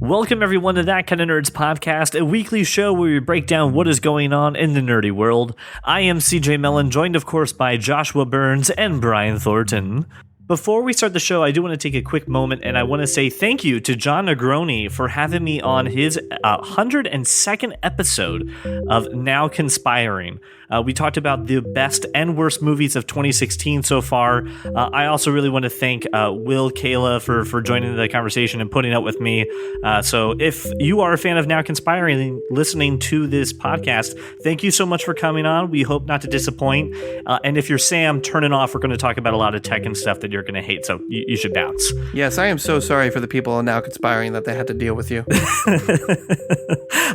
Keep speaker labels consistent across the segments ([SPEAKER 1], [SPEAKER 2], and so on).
[SPEAKER 1] Welcome everyone to That Kind of Nerds podcast, a weekly show where we break down what is going on in the nerdy world. I am CJ Mellon, joined of course by Joshua Burns and Brian Thornton. Before we start the show, I do want to take a quick moment and I want to say thank you to John Negroni for having me on his 102nd episode of Now Conspiring. We talked about the best and worst movies of 2016 so far. I also really want to thank Will Kayla for joining the conversation and putting up with me. So if you are a fan of Now Conspiring and listening to this podcast, thank you so much for coming on. We hope not to disappoint. And if you're Sam, turn it off. We're going to talk about a lot of tech and stuff that you're going to hate, so you should bounce.
[SPEAKER 2] Yes, I am so sorry for the people Now Conspiring that they had to deal with you.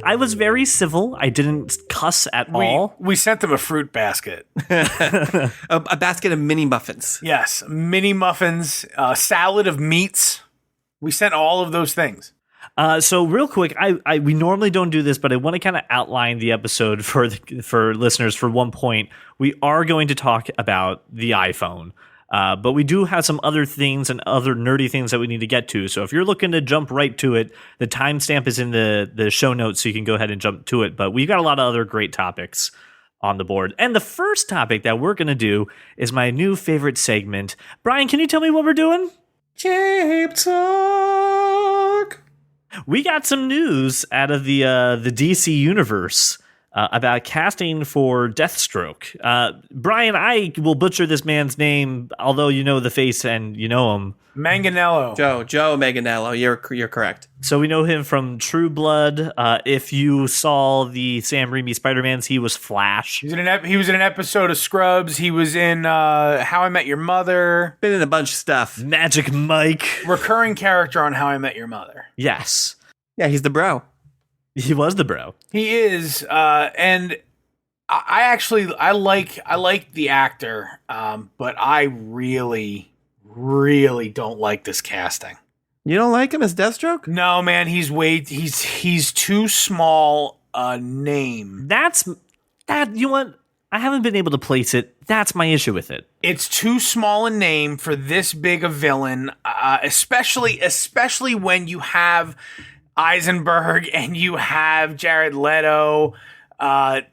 [SPEAKER 1] I was very civil. I didn't cuss at all.
[SPEAKER 3] We sent them a fruit basket.
[SPEAKER 2] a basket of mini muffins.
[SPEAKER 3] Yes, mini muffins, salad of meats. We sent all of those things.
[SPEAKER 1] So real quick, we normally don't do this, but I want to kind of outline the episode for listeners. For one point, we are going to talk about the iPhone. But we do have some other things and other nerdy things that we need to get to. So if you're looking to jump right to it, the timestamp is in the show notes, so you can go ahead and jump to it. But we've got a lot of other great topics on the board. And the first topic that we're going to do is my new favorite segment. Brian, can you tell me what we're doing?
[SPEAKER 2] Cape Talk.
[SPEAKER 1] We got some news out of the DC universe about casting for Deathstroke. Brian, I will butcher this man's name, although you know the face and you know him.
[SPEAKER 3] Manganiello.
[SPEAKER 2] Joe Manganiello. You're correct.
[SPEAKER 1] So we know him from True Blood. If you saw the Sam Raimi Spider-Mans, he was Flash.
[SPEAKER 3] He was in an episode of Scrubs. He was in How I Met Your Mother.
[SPEAKER 2] Been in a bunch of stuff.
[SPEAKER 1] Magic Mike. Recurring
[SPEAKER 3] character on How I Met Your Mother.
[SPEAKER 1] Yes.
[SPEAKER 2] Yeah, he's the bro.
[SPEAKER 1] He was the bro.
[SPEAKER 3] He is, and I like the actor, but I really don't like this casting.
[SPEAKER 2] You don't like him as Deathstroke?
[SPEAKER 3] No, man, he's too small a name.
[SPEAKER 1] That's that. You know what? I haven't been able to place it. That's my issue with it.
[SPEAKER 3] It's too small a name for this big a villain, especially when you have Eisenberg and you have Jared Leto.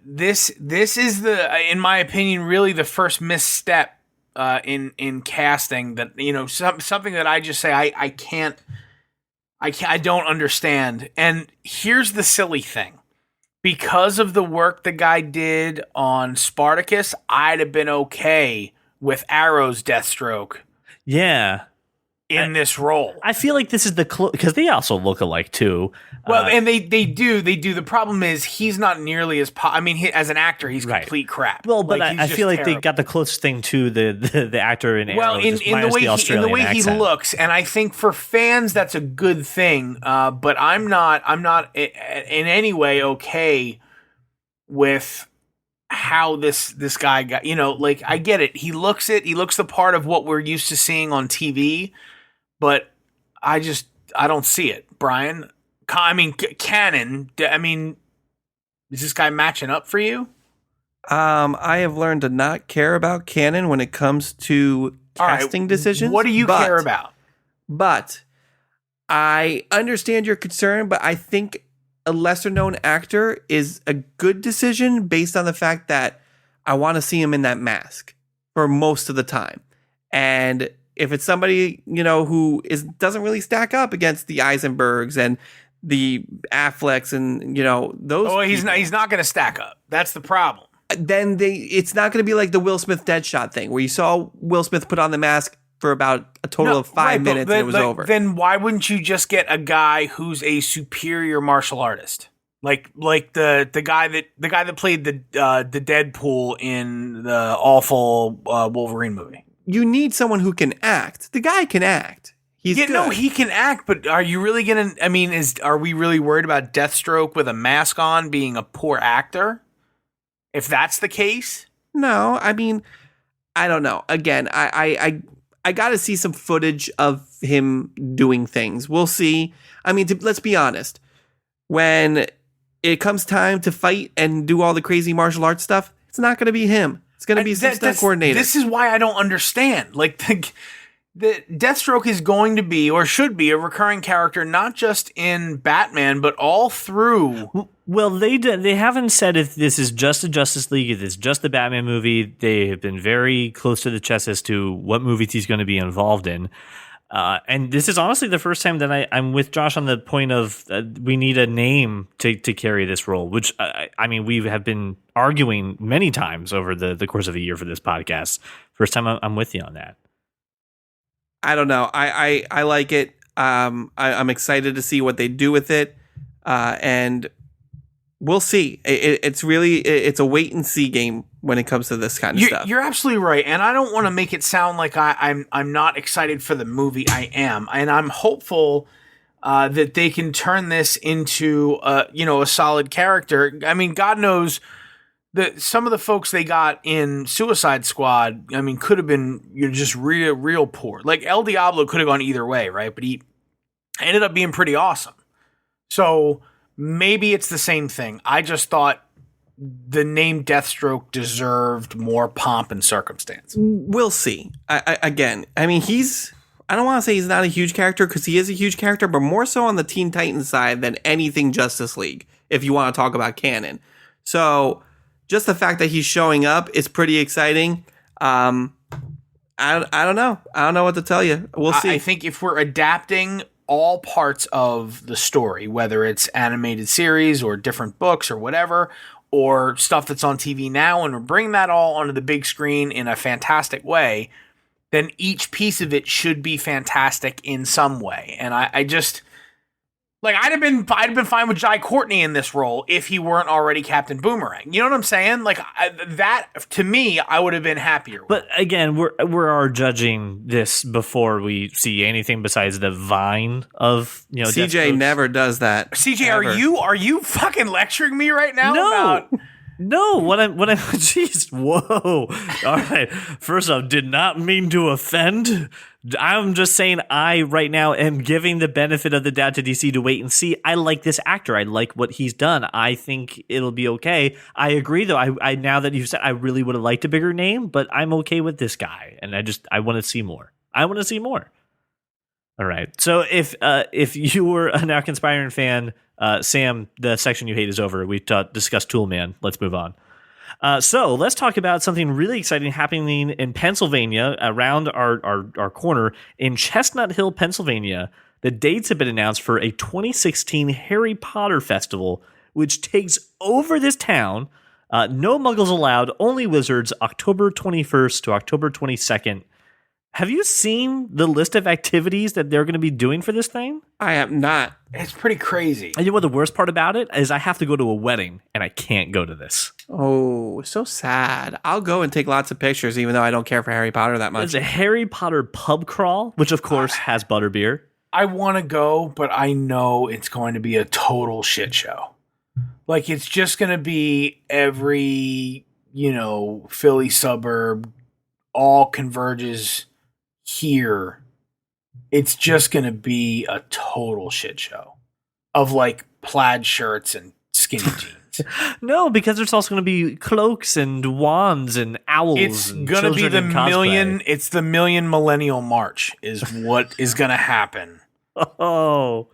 [SPEAKER 3] This is in my opinion, really the first misstep in casting that, you know, something that I just say I don't understand. And here's the silly thing. Because of the work the guy did on Spartacus, I'd have been okay with Arrow's Deathstroke.
[SPEAKER 1] Yeah.
[SPEAKER 3] In this role.
[SPEAKER 1] I feel like this is because they also look alike too.
[SPEAKER 3] Well, and they do. The problem is he's not nearly as as an actor, he's complete crap.
[SPEAKER 1] Well, but I feel like they got the closest thing to the actor in Arrow.
[SPEAKER 3] Well, in the way he looks, and I think for fans that's a good thing. But I'm not in any way okay with how this guy got. You know, like I get it. He looks the part of what we're used to seeing on TV. But I don't see it, Brian. Canon. Is this guy matching up for you?
[SPEAKER 2] I have learned to not care about canon when it comes to casting decisions.
[SPEAKER 3] What do you care about?
[SPEAKER 2] But I understand your concern, but I think a lesser known actor is a good decision based on the fact that I want to see him in that mask for most of the time. And if it's somebody, you know, who doesn't really stack up against the Eisenbergs and the Afflecks and, you know, those.
[SPEAKER 3] Oh, he's not going to stack up. That's the problem.
[SPEAKER 2] Then it's not going to be like the Will Smith Deadshot thing where you saw Will Smith put on the mask for about a total of 5 minutes and it was over.
[SPEAKER 3] Then why wouldn't you just get a guy who's a superior martial artist? Like the guy that played the Deadpool in the awful Wolverine movie.
[SPEAKER 2] You need someone who can act. The guy can act. He's good.
[SPEAKER 3] No, he can act, but are you really gonna? Are we really worried about Deathstroke with a mask on being a poor actor? If that's the case,
[SPEAKER 2] no. I don't know. Again, I got to see some footage of him doing things. We'll see. Let's be honest. When it comes time to fight and do all the crazy martial arts stuff, it's not going to be him. It's going to be some stunt coordinator.
[SPEAKER 3] This is why I don't understand. Like, that Deathstroke is going to be, or should be, a recurring character, not just in Batman, but all through.
[SPEAKER 1] Well, they haven't said if this is just a Justice League, if it's just the Batman movie. They have been very close to the chest as to what movies he's going to be involved in. And this is honestly the first time that I'm with Josh on the point of we need a name to carry this role, which, I mean, we have been arguing many times over the course of a year for this podcast. First time I'm with you on that.
[SPEAKER 2] I don't know. I like it. I'm excited to see what they do with it. And we'll see. It's a wait and see game when it comes to this kind of stuff.
[SPEAKER 3] You're absolutely right. And I don't want to make it sound like I'm not excited for the movie. I am. And I'm hopeful that they can turn this into a solid character. I mean, God knows that some of the folks they got in Suicide Squad, I mean, could have been just real poor. Like El Diablo could have gone either way, right? But he ended up being pretty awesome. So maybe it's the same thing. I just thought the name Deathstroke deserved more pomp and circumstance.
[SPEAKER 2] We'll see. I mean, I don't want to say he's not a huge character, because he is a huge character, but more so on the Teen Titans side than anything Justice League, if you want to talk about canon. So just the fact that he's showing up is pretty exciting. I don't know. I don't know what to tell you. We'll see.
[SPEAKER 3] I think if we're adapting all parts of the story, whether it's animated series or different books or whatever, or stuff that's on TV now, and we're bringing that all onto the big screen in a fantastic way, then each piece of it should be fantastic in some way. And I just... Like, I'd have been fine with Jai Courtney in this role if he weren't already Captain Boomerang. You know what I'm saying? Like, that, to me, I would have been happier with.
[SPEAKER 1] But again, we're judging this before we see anything besides the vine of,
[SPEAKER 2] CJ never does that.
[SPEAKER 3] CJ, ever. Are you fucking lecturing me right now?
[SPEAKER 1] No. No, what I'm, jeez, whoa. All right. First off, did not mean to offend. I'm just saying I, right now, am giving the benefit of the doubt to DC to wait and see. I like this actor. I like what he's done. I think it'll be okay. I agree, though. I now that you've said, I really would have liked a bigger name, but I'm okay with this guy. And I want to see more. I want to see more. All right. So if you were a Now Conspiring fan, Sam, the section you hate is over. We discussed Toolman. Let's move on. So let's talk about something really exciting happening in Pennsylvania, around our corner in Chestnut Hill, Pennsylvania. The dates have been announced for a 2016 Harry Potter festival, which takes over this town. No muggles allowed, only wizards, October 21st to October 22nd. Have you seen the list of activities that they're going to be doing for this thing?
[SPEAKER 2] I have not.
[SPEAKER 3] It's pretty crazy.
[SPEAKER 1] And you know what the worst part about it is? I have to go to a wedding, and I can't go to this.
[SPEAKER 2] Oh, so sad. I'll go and take lots of pictures, even though I don't care for Harry Potter that much.
[SPEAKER 1] There's a Harry Potter pub crawl, which, of course, has butterbeer.
[SPEAKER 3] I want to go, but I know it's going to be a total shit show. Like, it's just going to be every, Philly suburb all converges here. It's just going to be a total shit show of like plaid shirts and skinny jeans.
[SPEAKER 1] No, because there's also going to be cloaks and wands and owls.
[SPEAKER 3] It's going to be the million millennial march is what is going to happen.
[SPEAKER 1] Oh,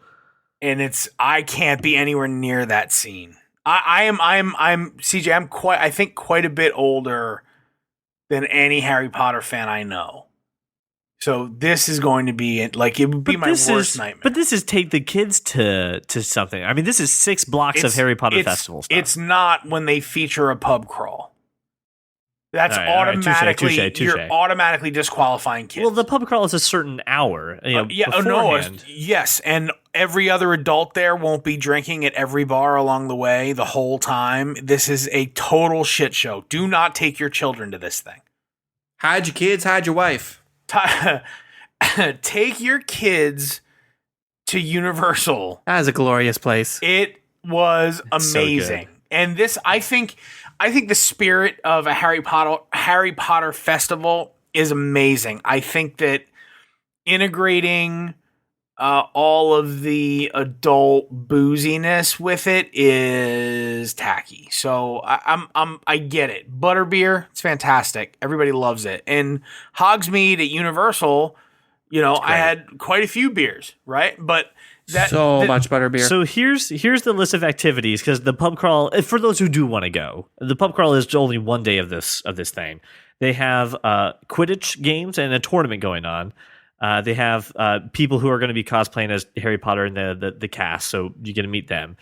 [SPEAKER 3] and I can't be anywhere near that scene. I'm CJ. I'm quite a bit older than any Harry Potter fan I know. So this is going to be it would be my worst nightmare.
[SPEAKER 1] But this is take the kids to something. I mean, this is 6 blocks of Harry Potter festival stuff.
[SPEAKER 3] It's not when they feature a pub crawl. That's automatically you're automatically disqualifying kids.
[SPEAKER 1] Well, the pub crawl is a certain hour.
[SPEAKER 3] Yes, and every other adult there won't be drinking at every bar along the way the whole time. This is a total shit show. Do not take your children to this thing.
[SPEAKER 2] Hide your kids, hide your wife.
[SPEAKER 3] Take your kids to Universal.
[SPEAKER 2] That is a glorious place.
[SPEAKER 3] It was amazing. So and this, I think the spirit of a Harry Potter festival is amazing. I think that integrating all of the adult booziness with it is tacky. So I get it. Butterbeer, it's fantastic. Everybody loves it. And Hogsmeade at Universal, I had quite a few beers, right? But
[SPEAKER 2] much better beer.
[SPEAKER 1] So here's the list of activities, because the pub crawl, for those who do want to go, the pub crawl is only one day of this thing. They have Quidditch games and a tournament going on. They have people who are going to be cosplaying as Harry Potter and the cast, so you get to meet them.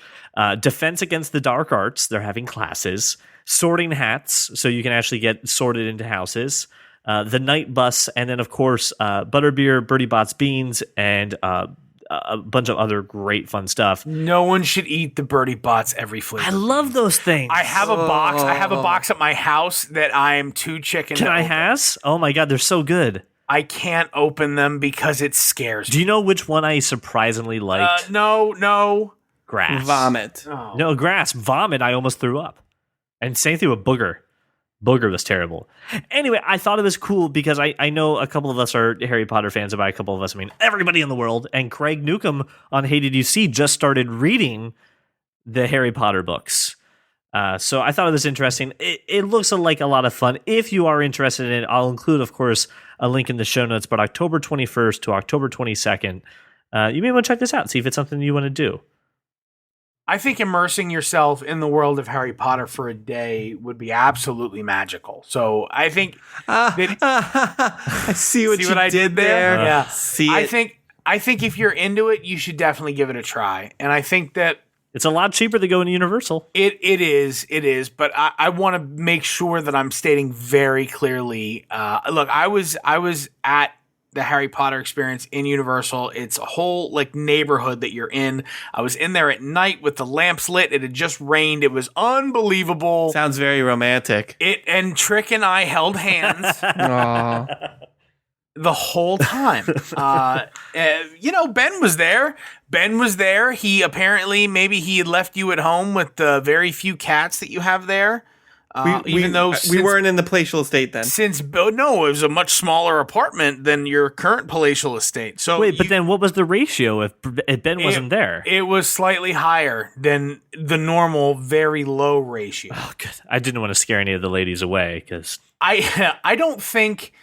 [SPEAKER 1] Defense against the dark arts, they're having classes. Sorting hats, so you can actually get sorted into houses. The night bus, and then, of course, butterbeer, Bertie Bott's beans, and a bunch of other great fun stuff.
[SPEAKER 3] No one should eat the Bertie Bott's every flavor.
[SPEAKER 1] I love those things.
[SPEAKER 3] I have a box. I have a box at my house that I am too chicken
[SPEAKER 1] Can
[SPEAKER 3] to
[SPEAKER 1] I
[SPEAKER 3] open.
[SPEAKER 1] has? Oh my God, they're so good.
[SPEAKER 3] I can't open them because it scares me.
[SPEAKER 1] Do you know which one I surprisingly liked?
[SPEAKER 3] No.
[SPEAKER 1] Grass.
[SPEAKER 2] Vomit.
[SPEAKER 3] Oh.
[SPEAKER 1] No, grass. Vomit, I almost threw up. And same thing with booger. Booger was terrible. Anyway, I thought it was cool because I know a couple of us are Harry Potter fans, and by a couple of us, I mean everybody in the world. And Craig Newcomb on Hey Did You See just started reading the Harry Potter books. So I thought it was interesting. It looks like a lot of fun. If you are interested in it, I'll include, of course, a link in the show notes. But October 21st to October 22nd, you may want to check this out, see if it's something you want to do.
[SPEAKER 3] I think immersing yourself in the world of Harry Potter for a day would be absolutely magical. So I think
[SPEAKER 2] I see what I did there.
[SPEAKER 3] Yeah.
[SPEAKER 2] See
[SPEAKER 3] I
[SPEAKER 2] it.
[SPEAKER 3] think if you're into it, you should definitely give it a try. And I think that
[SPEAKER 1] It's a lot cheaper to go into Universal.
[SPEAKER 3] it is. But I want to make sure that I'm stating very clearly. Look, I was at the Harry Potter experience in Universal. It's a whole neighborhood that you're in. I was in there at night with the lamps lit. It had just rained. It was unbelievable.
[SPEAKER 2] Sounds very romantic.
[SPEAKER 3] And Trick and I held hands the whole time. Ben was there. He apparently, maybe he had left you at home with the very few cats that you have there.
[SPEAKER 2] We weren't in the palatial estate then.
[SPEAKER 3] No, it was a much smaller apartment than your current palatial estate. So
[SPEAKER 1] Wait, but then what was the ratio if Ben wasn't there?
[SPEAKER 3] It was slightly higher than the normal very low ratio.
[SPEAKER 1] Oh, good. I didn't want to scare any of the ladies away because
[SPEAKER 3] I don't think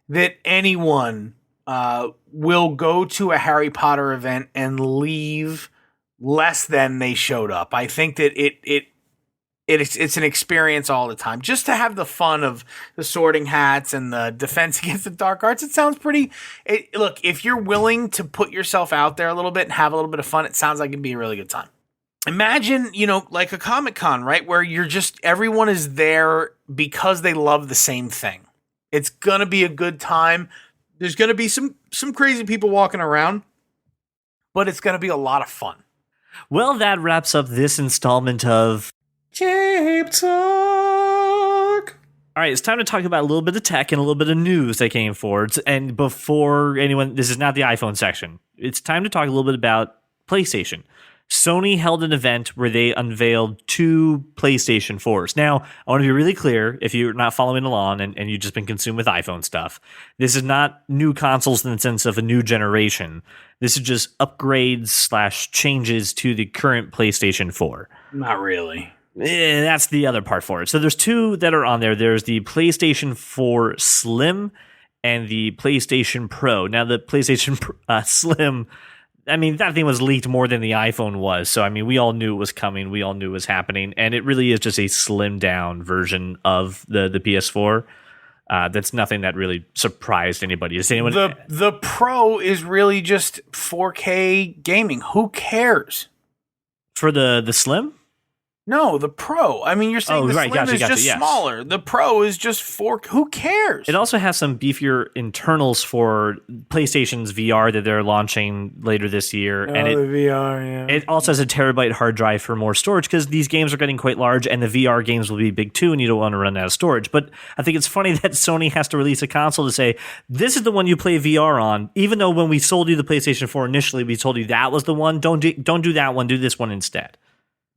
[SPEAKER 3] that anyone will go to a Harry Potter event and leave less than they showed up. I think that it's an experience all the time. Just to have the fun of the sorting hats and the defense against the dark arts, it sounds pretty... Look, if you're willing to put yourself out there a little bit and have a little bit of fun, it sounds like it'd be a really good time. Imagine, like a Comic-Con, right? Where everyone is there because they love the same thing. It's going to be a good time. There's going to be some crazy people walking around, but it's going to be a lot of fun.
[SPEAKER 1] Well, that wraps up this installment of
[SPEAKER 2] Cape Talk.
[SPEAKER 1] All right, it's time to talk about a little bit of tech and a little bit of news that came forward. And before anyone, this is not the iPhone section. It's time to talk a little bit about PlayStation. Sony held an event where they unveiled 2 PlayStation 4s. Now, I want to be really clear, if you're not following along and you've just been consumed with iPhone stuff, this is not new consoles in the sense of a new generation. This is just upgrades / changes to the current PlayStation 4.
[SPEAKER 3] Not really.
[SPEAKER 1] That's the other part for it. So there's 2 that are on there. There's the PlayStation 4 Slim and the PlayStation Pro. Now, the PlayStation Slim, I mean, that thing was leaked more than the iPhone was. So, I mean, we all knew it was coming. We all knew it was happening. And it really is just a slimmed down version of the PS4. That's nothing that really surprised anybody. Is anyone?
[SPEAKER 3] The Pro is really just 4K gaming. Who cares?
[SPEAKER 1] For the Slim?
[SPEAKER 3] No, the Pro. I mean, you're saying Slim is just smaller. The Pro is just 4. Who cares?
[SPEAKER 1] It also has some beefier internals for PlayStation's VR that they're launching later this year.
[SPEAKER 3] The VR, yeah.
[SPEAKER 1] It also has a terabyte hard drive for more storage because these games are getting quite large and the VR games will be big too and you don't want to run out of storage. But I think it's funny that Sony has to release a console to say, this is the one you play VR on, even though when we sold you the PlayStation 4 initially, we told you that was the one. Don't do that one. Do this one instead.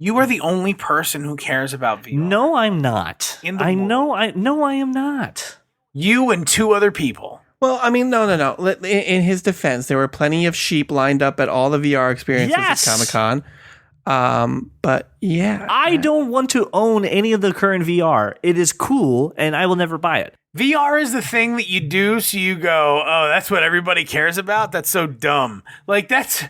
[SPEAKER 3] You are the only person who cares about VR.
[SPEAKER 1] No, I'm not. I am not.
[SPEAKER 3] You and 2 other people.
[SPEAKER 2] Well, I mean, no. In his defense, there were plenty of sheep lined up at all the VR experiences at Comic-Con. But yeah.
[SPEAKER 1] I don't want to own any of the current VR. It is cool, and I will never buy it.
[SPEAKER 3] VR is the thing that you do so you go, oh, that's what everybody cares about? That's so dumb. Like, that's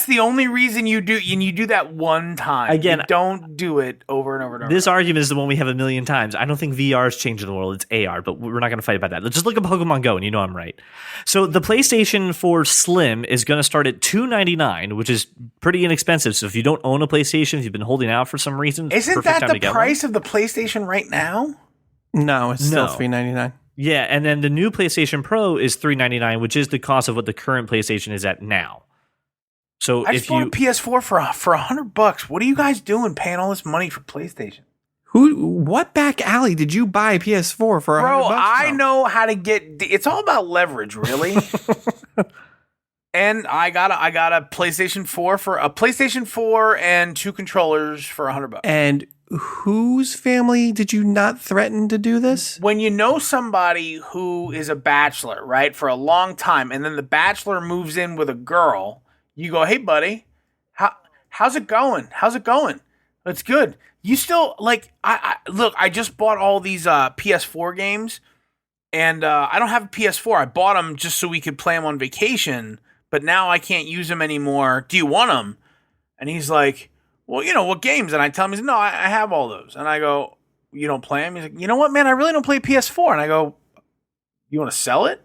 [SPEAKER 3] the only reason you do, and you do that one time.
[SPEAKER 1] Again,
[SPEAKER 3] you don't do it over and over and over.
[SPEAKER 1] This argument is the one we have a million times. I don't think VR is changing the world. It's AR, but we're not going to fight about that. Let's just look at Pokemon Go, and you know I'm right. So the PlayStation 4 Slim is going to start at $299, which is pretty inexpensive. So if you don't own a PlayStation, if you've been holding out for some reason,
[SPEAKER 3] isn't that the price of the PlayStation right now?
[SPEAKER 2] No, it's still $399.
[SPEAKER 1] Yeah, and then the new PlayStation Pro is $399, which is the cost of what the current PlayStation is at now. So
[SPEAKER 3] I just bought a PS4 for $100. What are you guys doing paying all this money for PlayStation?
[SPEAKER 2] What back alley did you buy a PS4 for $100?
[SPEAKER 3] Bro, I know how to get. It's all about leverage, really. And I got a PlayStation 4 and 2 controllers for $100.
[SPEAKER 2] And whose family did you not threaten to do this?
[SPEAKER 3] When you know somebody who is a bachelor, right, for a long time, and then the bachelor moves in with a girl, you go, hey, buddy, how's it going? How's it going? It's good. You still, like, I just bought all these PS4 games, and I don't have a PS4. I bought them just so we could play them on vacation, but now I can't use them anymore. Do you want them? And he's like, well, you know, what games? And I tell him, he's like, no, I have all those. And I go, you don't play them? He's like, you know what, man, I really don't play PS4. And I go, you want to sell it?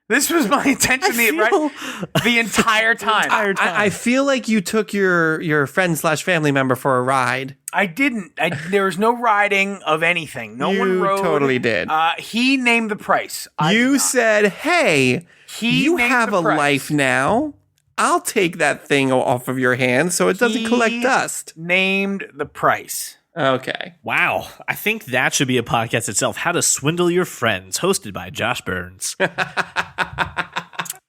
[SPEAKER 3] This was my intention the entire time.
[SPEAKER 2] I feel like you took your friend/family member for a ride.
[SPEAKER 3] I didn't. There was no riding of anything. No one rode.
[SPEAKER 2] You totally did.
[SPEAKER 3] He named the price.
[SPEAKER 2] You said, hey, you have a life now. I'll take that thing off of your hands so it doesn't collect dust.
[SPEAKER 3] Named the price.
[SPEAKER 2] Okay.
[SPEAKER 1] Wow. I think that should be a podcast itself. How to Swindle Your Friends, hosted by Josh Burns.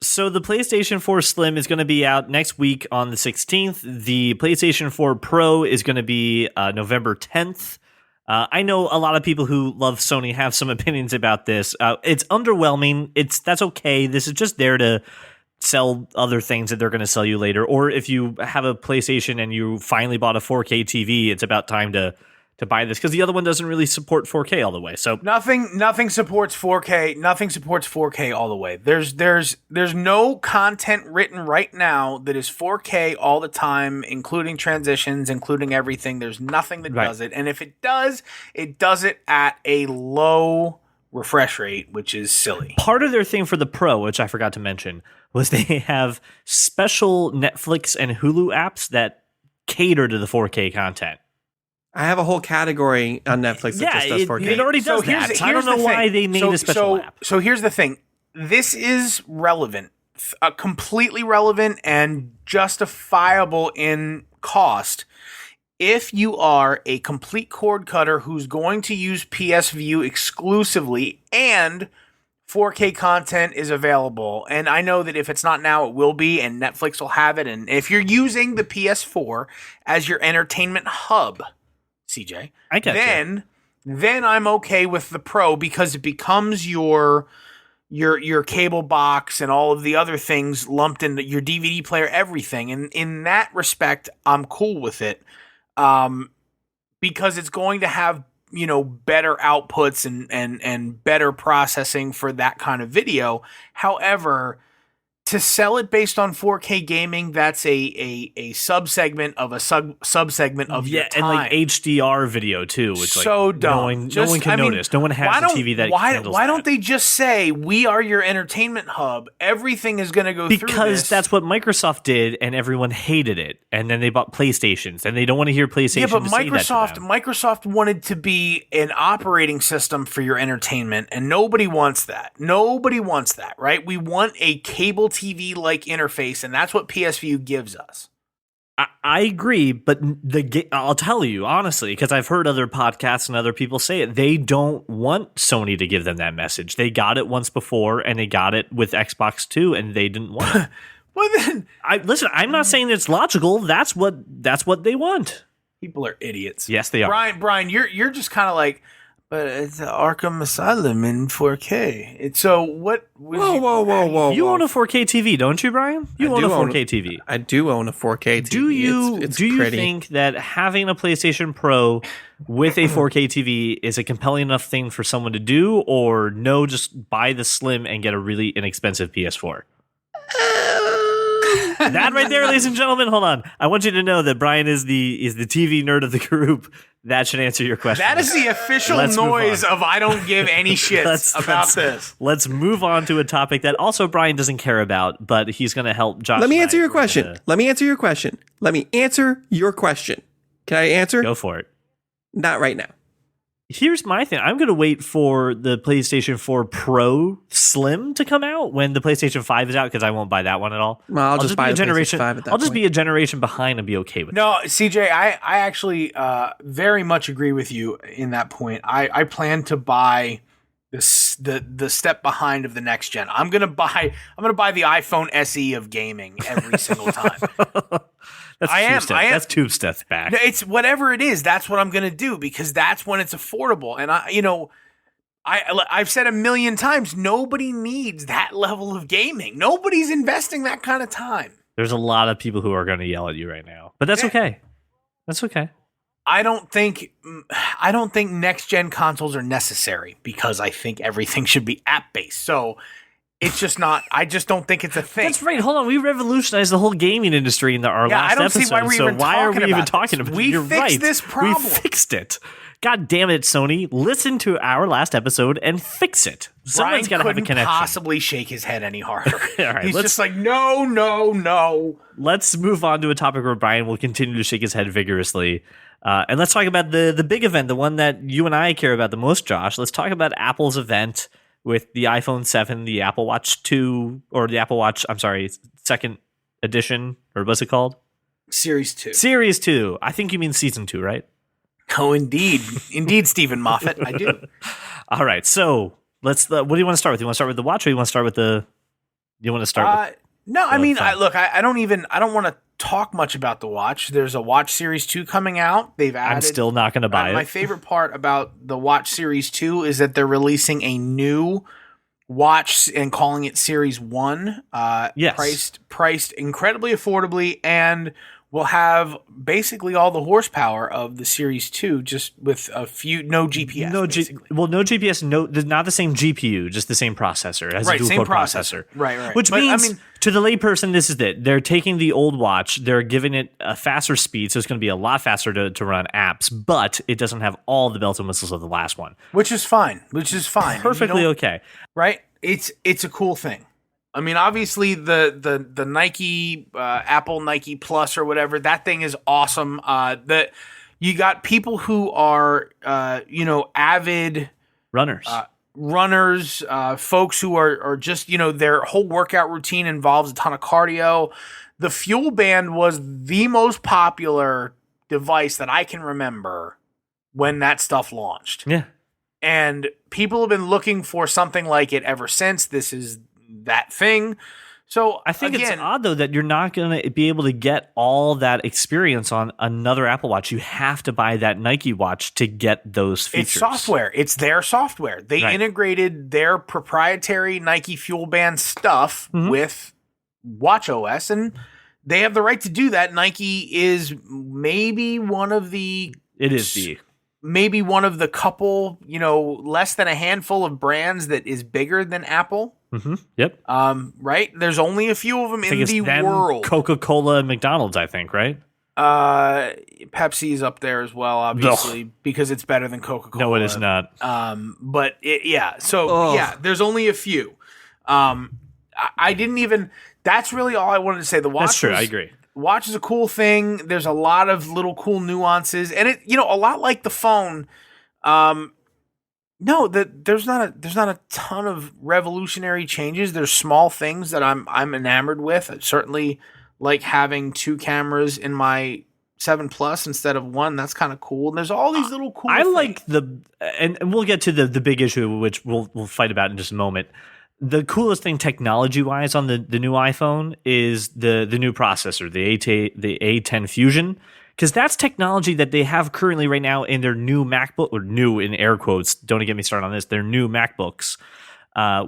[SPEAKER 1] So the PlayStation 4 Slim is going to be out next week on the 16th. The PlayStation 4 Pro is going to be November 10th. I know a lot of people who love Sony have some opinions about this. It's underwhelming. That's okay. This is just there to sell other things that they're going to sell you later. Or if you have a PlayStation and you finally bought a 4K TV, it's about time to buy this, because the other one doesn't really support 4K all the way. So
[SPEAKER 3] nothing supports 4K. Nothing supports 4K all the way. There's no content written right now that is 4K all the time, including transitions, including everything. There's nothing that does it. And if it does it at a low refresh rate, which is silly.
[SPEAKER 1] Part of their thing for the Pro, which I forgot to mention, was they have special Netflix and Hulu apps that cater to the 4K content.
[SPEAKER 2] I have a whole category on Netflix that just does 4K.
[SPEAKER 1] It already does that. So I don't know why they made a special app.
[SPEAKER 3] So here's the thing. This is relevant, completely relevant and justifiable in cost. If you are a complete cord cutter who's going to use PS View exclusively and 4K content is available, and I know that if it's not now, it will be, and Netflix will have it, and if you're using the PS4 as your entertainment hub, CJ, then I'm okay with the Pro, because it becomes your cable box and all of the other things lumped into your DVD player, everything. And in that respect, I'm cool with it, because it's going to have, you know, better outputs and better processing for that kind of video. However, to sell it based on 4K gaming, that's a subsegment of a subsegment of your time.
[SPEAKER 1] And like HDR video too, which
[SPEAKER 3] so
[SPEAKER 1] like
[SPEAKER 3] dumb.
[SPEAKER 1] No one can notice. No one has a TV that handles
[SPEAKER 3] why don't they just say, we are your entertainment hub? Everything is going to go through this.
[SPEAKER 1] Because that's what Microsoft did, and everyone hated it. And then they bought PlayStations, and they don't want to hear PlayStation.
[SPEAKER 3] Yeah, but Microsoft wanted to be an operating system for your entertainment, and nobody wants that. Nobody wants that, right? We want a cable TV-like interface, and that's what PS View gives us.
[SPEAKER 1] I agree, but I'll tell you honestly, because I've heard other podcasts and other people say it, they don't want Sony to give them that message. They got it once before, and they got it with Xbox too, and they didn't want it.
[SPEAKER 3] Well, then,
[SPEAKER 1] listen, I'm not saying it's logical. That's what they want.
[SPEAKER 3] People are idiots.
[SPEAKER 1] Yes, they are.
[SPEAKER 3] Brian, you're just kind of like, But it's Arkham Asylum in 4K. It's so what?
[SPEAKER 2] Whoa!
[SPEAKER 1] You own a 4K TV, don't you, Brian? You own a 4K TV.
[SPEAKER 2] I do own a 4K TV.
[SPEAKER 1] Do you?
[SPEAKER 2] It's
[SPEAKER 1] do you
[SPEAKER 2] pretty.
[SPEAKER 1] think that having a PlayStation Pro with a 4K TV is a compelling enough thing for someone to do, or no? Just buy the Slim and get a really inexpensive PS4. That right there, ladies and gentlemen. Hold on. I want you to know that Brian is the TV nerd of the group. That should answer your question.
[SPEAKER 3] That is the official noise of I don't give any shits about this.
[SPEAKER 1] Let's move on to a topic that also Brian doesn't care about, but he's going to help Josh.
[SPEAKER 2] Let me answer your question. Let me answer your question. Can I answer?
[SPEAKER 1] Go for it.
[SPEAKER 2] Not right now.
[SPEAKER 1] Here's my thing. I'm going to wait for the PlayStation 4 Pro Slim to come out when the PlayStation 5 is out, because I won't buy that one at all.
[SPEAKER 2] Well, I'll just buy a generation 5 at that
[SPEAKER 1] I'll just
[SPEAKER 2] point.
[SPEAKER 1] be a generation behind and be okay with it.
[SPEAKER 3] No, CJ, I actually very much agree with you in that point. I plan to buy the step behind of the next gen. I'm gonna buy the iPhone SE of gaming every single time.
[SPEAKER 1] That's two steps back.
[SPEAKER 3] It's whatever it is. That's what I'm going to do, because that's when it's affordable. And I've said a million times, nobody needs that level of gaming. Nobody's investing that kind of time.
[SPEAKER 1] There's a lot of people who are going to yell at you right now, but that's okay. That's okay.
[SPEAKER 3] I don't think next gen consoles are necessary, because I think everything should be app based. So it's just not. I just don't think it's a thing.
[SPEAKER 1] That's right. Hold on. We revolutionized the whole gaming industry in our last episode.
[SPEAKER 3] See why we're even
[SPEAKER 1] talking about
[SPEAKER 3] We
[SPEAKER 1] You're
[SPEAKER 3] fixed
[SPEAKER 1] right.
[SPEAKER 3] this problem.
[SPEAKER 1] We fixed it. God damn it, Sony! Listen to our last episode and fix it. Someone's got to have a connection.
[SPEAKER 3] Possibly shake his head any harder.
[SPEAKER 1] All right,
[SPEAKER 3] He's just like, no.
[SPEAKER 1] Let's move on to a topic where Brian will continue to shake his head vigorously. And let's talk about the big event, the one that you and I care about the most, Josh. Let's talk about Apple's event with the iPhone 7, the Apple Watch 2, or the Apple Watch, second edition, or what's it called?
[SPEAKER 3] Series 2.
[SPEAKER 1] Series 2. I think you mean Season 2, right?
[SPEAKER 3] Oh, indeed. Indeed, Stephen Moffat, I do.
[SPEAKER 1] All right, so let's. What do you want to start with? You want to start with the watch, or you want to start with the? You want to start with?
[SPEAKER 3] No, I mean, I don't want to talk much about the watch. There's a Watch Series 2 coming out. They've added.
[SPEAKER 1] I'm still not going to buy it.
[SPEAKER 3] My favorite part about the Watch Series 2 is that they're releasing a new watch and calling it Series 1.
[SPEAKER 1] Yes.
[SPEAKER 3] Priced incredibly affordably, and will have basically all the horsepower of the Series 2, just with no GPS.
[SPEAKER 1] No GPS, not the same GPU, just the same processor. It has a dual-core processor.
[SPEAKER 3] Right.
[SPEAKER 1] Which means, to the layperson, this is it. They're taking the old watch, they're giving it a faster speed, so it's going to be a lot faster to run apps, but it doesn't have all the bells and whistles of the last one.
[SPEAKER 3] Which is fine.
[SPEAKER 1] Perfectly okay.
[SPEAKER 3] Right? It's a cool thing. I mean, obviously the Nike Apple Nike Plus or whatever, that thing is awesome. That you got people who are avid runners, folks who are just their whole workout routine involves a ton of cardio. The Fuel Band was the most popular device that I can remember when that stuff launched.
[SPEAKER 1] Yeah,
[SPEAKER 3] and people have been looking for something like it ever since. This is that thing. So
[SPEAKER 1] I think it's odd, though, that you're not going to be able to get all that experience on another Apple Watch. You have to buy that Nike watch to get those features.
[SPEAKER 3] It's software. It's their software. They integrated their proprietary Nike Fuel Band stuff with Watch OS, and they have the right to do that. Nike is maybe one of the couple, less than a handful of brands that is bigger than Apple.
[SPEAKER 1] Mm-hmm. Yep.
[SPEAKER 3] Right? There's only a few of them in the world.
[SPEAKER 1] Coca-Cola and McDonald's, I think, right?
[SPEAKER 3] Pepsi's up there as well, obviously, because it's better than Coca-Cola.
[SPEAKER 1] No, it is not.
[SPEAKER 3] But there's only a few. I didn't even. That's really all I wanted to say. The watch.
[SPEAKER 1] That's true. I agree.
[SPEAKER 3] Watch is a cool thing. There's a lot of little cool nuances, and it, a lot like the phone. No, there's not a ton of revolutionary changes. There's small things that I'm enamored with. I certainly like having 2 cameras in my 7 Plus instead of 1. That's kind of cool. And there's all these little cool things.
[SPEAKER 1] Like and we'll get to the big issue, which we'll fight about in just a moment. The coolest thing technology-wise on the new iPhone is the new processor, the A10 Fusion. Because that's technology that they have currently right now in their new MacBook, or new in air quotes, don't get me started on this, their new MacBooks,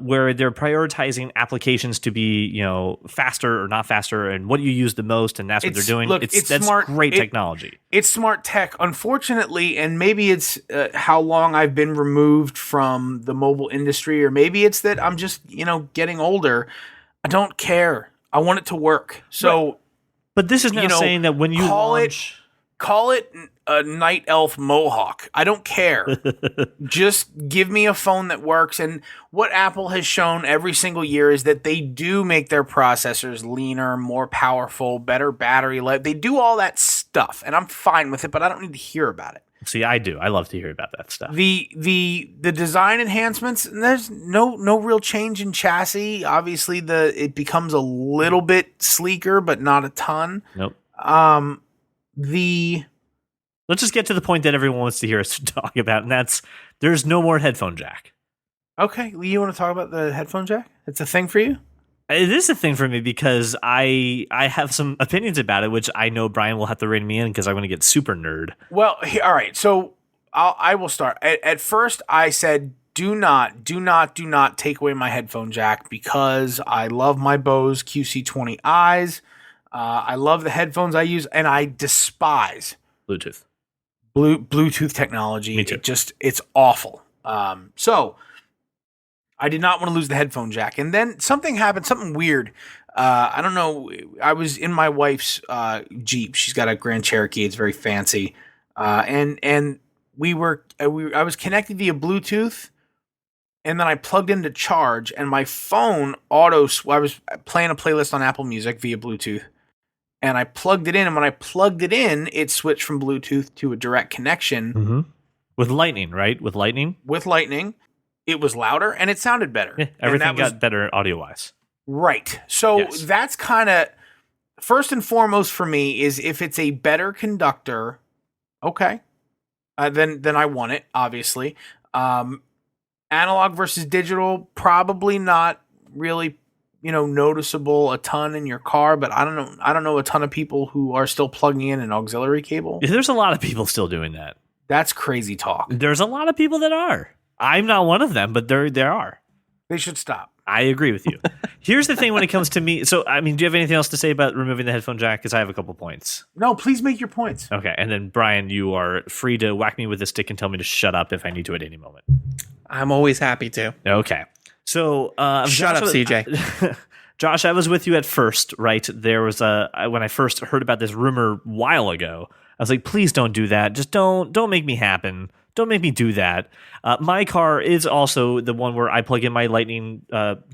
[SPEAKER 1] where they're prioritizing applications to be, faster or not faster, and what you use the most, and that's what they're doing.
[SPEAKER 3] Look,
[SPEAKER 1] that's
[SPEAKER 3] smart.
[SPEAKER 1] Great technology.
[SPEAKER 3] It's smart tech. Unfortunately, and maybe it's how long I've been removed from the mobile industry, or maybe it's that I'm just, getting older. I don't care. I want it to work. So... Right.
[SPEAKER 1] But this is now saying that when you
[SPEAKER 3] call it a night elf mohawk. I don't care. Just give me a phone that works. And what Apple has shown every single year is that they do make their processors leaner, more powerful, better battery life. They do all that stuff, and I'm fine with it, but I don't need to hear about it.
[SPEAKER 1] See, I do. I love to hear about that stuff.
[SPEAKER 3] The design enhancements, there's no real change in chassis. Obviously, it becomes a little bit sleeker, but not a ton.
[SPEAKER 1] Nope. Let's just get to the point that everyone wants to hear us talk about, and that's there's no more headphone jack.
[SPEAKER 3] Okay, you want to talk about the headphone jack? It's a thing for you?
[SPEAKER 1] It is a thing for me because I have some opinions about it, which I know Brian will have to rein me in because I'm going to get super nerd.
[SPEAKER 3] Well, all right. So I will start. At first, I said, do not take away my headphone jack because I love my Bose QC20Is. I love the headphones I use, and I despise Bluetooth technology.
[SPEAKER 1] Me too.
[SPEAKER 3] It's awful. So I did not want to lose the headphone jack. And then something happened, something weird. I don't know. I was in my wife's Jeep. She's got a Grand Cherokee. It's very fancy. And I was connected via Bluetooth, and then I plugged in to charge, and my phone I was playing a playlist on Apple Music via Bluetooth, and I plugged it in, and when I plugged it in, it switched from Bluetooth to a direct connection.
[SPEAKER 1] Mm-hmm. With Lightning, right? With Lightning?
[SPEAKER 3] With Lightning. It was louder, and it sounded better.
[SPEAKER 1] Yeah, everything got better audio-wise.
[SPEAKER 3] Right. So That's kind of, first and foremost for me, is if it's a better conductor, okay, then I want it, obviously. Analog versus digital, probably not really, noticeable a ton in your car, but I don't know a ton of people who are still plugging in an auxiliary cable.
[SPEAKER 1] There's a lot of people still doing that.
[SPEAKER 3] That's crazy talk.
[SPEAKER 1] There's a lot of people that are. I'm not one of them, but there are.
[SPEAKER 3] They should stop.
[SPEAKER 1] I agree with you. Here's the thing when it comes to me. So, do you have anything else to say about removing the headphone jack? Because I have a couple points.
[SPEAKER 3] No, please make your points.
[SPEAKER 1] Okay. And then, Brian, you are free to whack me with a stick and tell me to shut up if I need to at any moment.
[SPEAKER 2] I'm always happy to.
[SPEAKER 1] Okay. So,
[SPEAKER 2] shut up, CJ.
[SPEAKER 1] Josh, I was with you at first, right? There was when I first heard about this rumor a while ago, I was like, please don't do that. Just don't make me happen. Don't make me do that. My car is also the one where I plug in my Lightning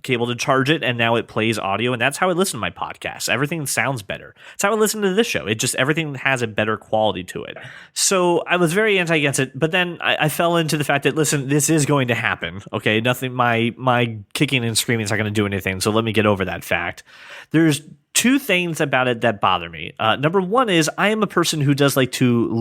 [SPEAKER 1] cable to charge it, and now it plays audio, and that's how I listen to my podcasts. Everything sounds better. It's how I listen to this show. Everything has a better quality to it. So I was very anti-against it, but then I fell into the fact that, listen, this is going to happen. Okay, nothing. My kicking and screaming is not going to do anything. So let me get over that fact. There's two things about it that bother me. Number one is I am a person who does like to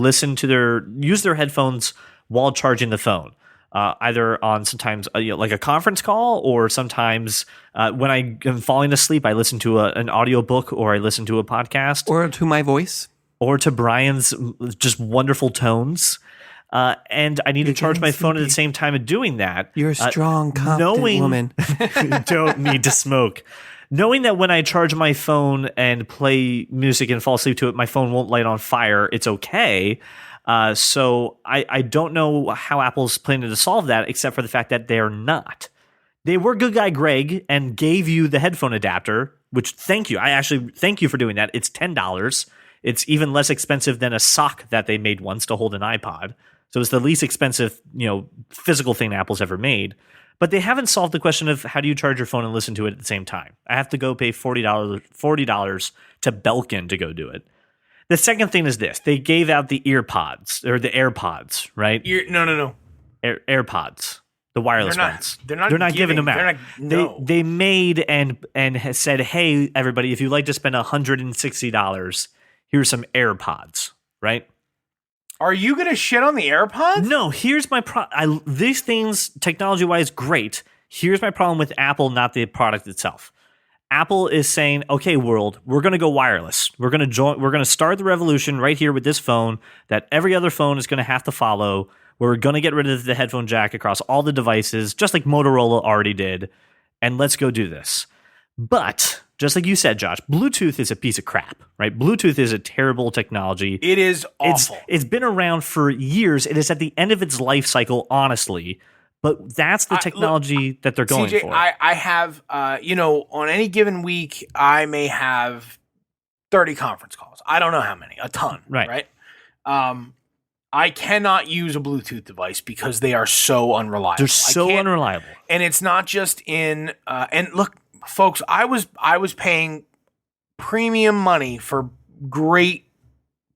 [SPEAKER 1] use their headphones while charging the phone, either on sometimes like a conference call, or sometimes when I am falling asleep, I listen to an audiobook, or I listen to a podcast,
[SPEAKER 2] or to my voice,
[SPEAKER 1] or to Brian's just wonderful tones. And I need to charge my phone at the same time of doing that.
[SPEAKER 2] You're a strong, confident woman.
[SPEAKER 1] You don't need to smoke. Knowing that when I charge my phone and play music and fall asleep to it, my phone won't light on fire, it's okay. So I don't know how Apple's planning to solve that, except for the fact that they're not. They were good guy Greg and gave you the headphone adapter, which thank you. I actually thank you for doing that. It's $10. It's even less expensive than a sock that they made once to hold an iPod. So it's the least expensive, physical thing Apple's ever made. But they haven't solved the question of how do you charge your phone and listen to it at the same time. I have to go pay $40 to Belkin to go do it. The second thing is this. They gave out the AirPods, right?
[SPEAKER 3] No.
[SPEAKER 1] AirPods, the wireless ones.
[SPEAKER 3] They're not
[SPEAKER 1] giving them out.
[SPEAKER 3] No.
[SPEAKER 1] They made and said, hey, everybody, if you'd like to spend $160, here's some AirPods, right?
[SPEAKER 3] Are you going to shit on the AirPods?
[SPEAKER 1] No, here's my problem. These things, technology-wise, great. Here's my problem with Apple, not the product itself. Apple is saying, okay, world, we're going to go wireless. We're going to start the revolution right here with this phone that every other phone is going to have to follow. We're going to get rid of the headphone jack across all the devices, just like Motorola already did. And let's go do this. But just like you said, Josh, Bluetooth is a piece of crap, right? Bluetooth is a terrible technology.
[SPEAKER 3] It is awful.
[SPEAKER 1] It's been around for years. It is at the end of its life cycle, honestly. But that's the technology that they're going
[SPEAKER 3] CJ,
[SPEAKER 1] for.
[SPEAKER 3] I have, on any given week, I may have 30 conference calls. I don't know how many, a ton, right? I cannot use a Bluetooth device because they are so unreliable.
[SPEAKER 1] They're so unreliable.
[SPEAKER 3] And it's not just in, and look, folks, I was paying premium money for great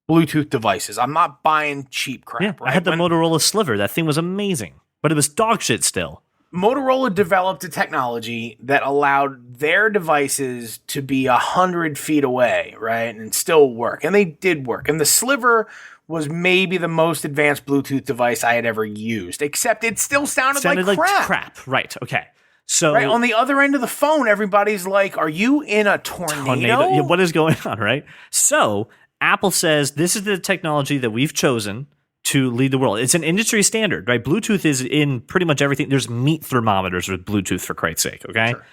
[SPEAKER 3] Bluetooth devices. I'm not buying cheap crap,
[SPEAKER 1] Yeah,
[SPEAKER 3] right?
[SPEAKER 1] I had the Motorola Sliver. That thing was amazing. But it was dog shit still.
[SPEAKER 3] Motorola developed a technology that allowed their devices to be 100 feet away, right? And still work. And they did work. And the Sliver was maybe the most advanced Bluetooth device I had ever used, except it still sounded like crap.
[SPEAKER 1] Right, okay. So
[SPEAKER 3] right, on the other end of the phone, everybody's like, are you in a tornado?
[SPEAKER 1] Yeah, what is going on, right? So Apple says this is the technology that we've chosen to lead the world. It's an industry standard, right? Bluetooth is in pretty much everything. There's meat thermometers with Bluetooth, for Christ's sake, okay? Sure.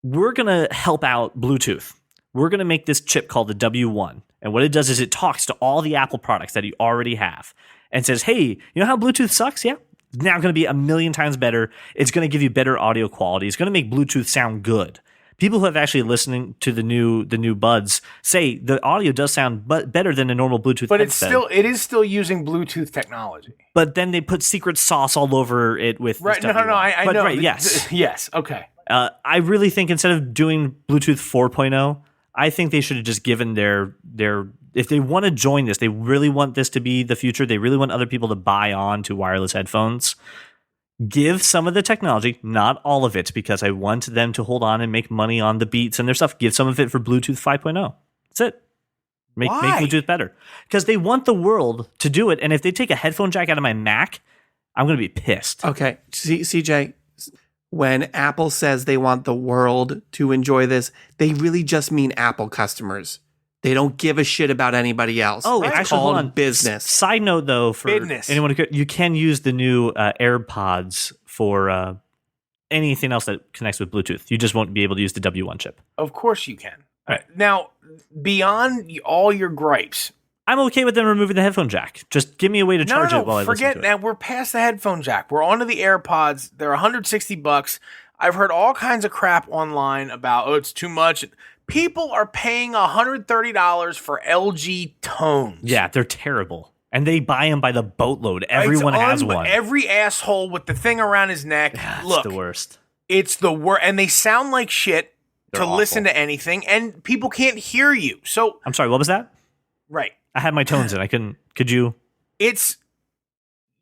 [SPEAKER 1] We're going to help out Bluetooth. We're going to make this chip called the W1. And what it does is it talks to all the Apple products that you already have and says, hey, you know how Bluetooth sucks? Yeah. It's now going to be 1,000,000 times better. It's going to give you better audio quality. It's going to make Bluetooth sound good. People who have actually listening to the new buds say the audio does sound better than a normal Bluetooth
[SPEAKER 3] but
[SPEAKER 1] headset.
[SPEAKER 3] it is still using Bluetooth technology.
[SPEAKER 1] But then they put secret sauce all over it with
[SPEAKER 3] right. No, I know.
[SPEAKER 1] Right, yes,
[SPEAKER 3] yes. Okay.
[SPEAKER 1] I really think instead of doing Bluetooth 4.0, I think they should have just given their if they want to join this, they really want this to be the future. They really want other people to buy on to wireless headphones. Give some of the technology, not all of it, because I want them to hold on and make money on the Beats and their stuff. Give some of it for Bluetooth 5.0. That's it. Make Bluetooth better. Because they want the world to do it. And if they take a headphone jack out of my Mac, I'm going to be pissed.
[SPEAKER 2] Okay. CJ, when Apple says they want the world to enjoy this, they really just mean Apple customers. They don't give a shit about anybody else.
[SPEAKER 1] Oh,
[SPEAKER 2] it's
[SPEAKER 1] actually,
[SPEAKER 2] called business.
[SPEAKER 1] Side note, though, for anyone who you can use the new AirPods for anything else that connects with Bluetooth. You just won't be able to use the W1 chip.
[SPEAKER 3] Of course you can.
[SPEAKER 1] All right.
[SPEAKER 3] Now, beyond all your gripes,
[SPEAKER 1] I'm okay with them removing the headphone jack. Just give me a way to charge it while I listen to it.
[SPEAKER 3] Forget that. We're past the headphone jack. We're onto the AirPods. They're $160. I've heard all kinds of crap online about, it's too much. People are paying $130 for LG Tones.
[SPEAKER 1] Yeah, they're terrible. And they buy them by the boatload. Everyone has one.
[SPEAKER 3] Every asshole with the thing around his neck. Look,
[SPEAKER 1] it's the worst.
[SPEAKER 3] It's the worst. And they sound like shit
[SPEAKER 1] They're awful.
[SPEAKER 3] Listen to anything. And people can't hear you. So
[SPEAKER 1] I'm sorry, what was that?
[SPEAKER 3] Right.
[SPEAKER 1] I had my tones in. I couldn't. Could you?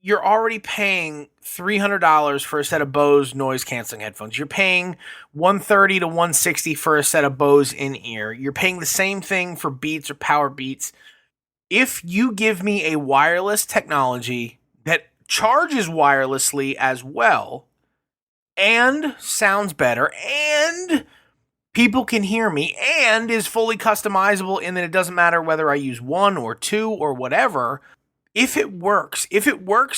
[SPEAKER 3] You're already paying $300 for a set of Bose noise canceling headphones. You're paying $130 to $160 for a set of Bose in-ear. You're paying the same thing for Beats or Power Beats. If you give me a wireless technology that charges wirelessly as well and sounds better and people can hear me and is fully customizable in that it doesn't matter whether I use one or two or whatever, if it works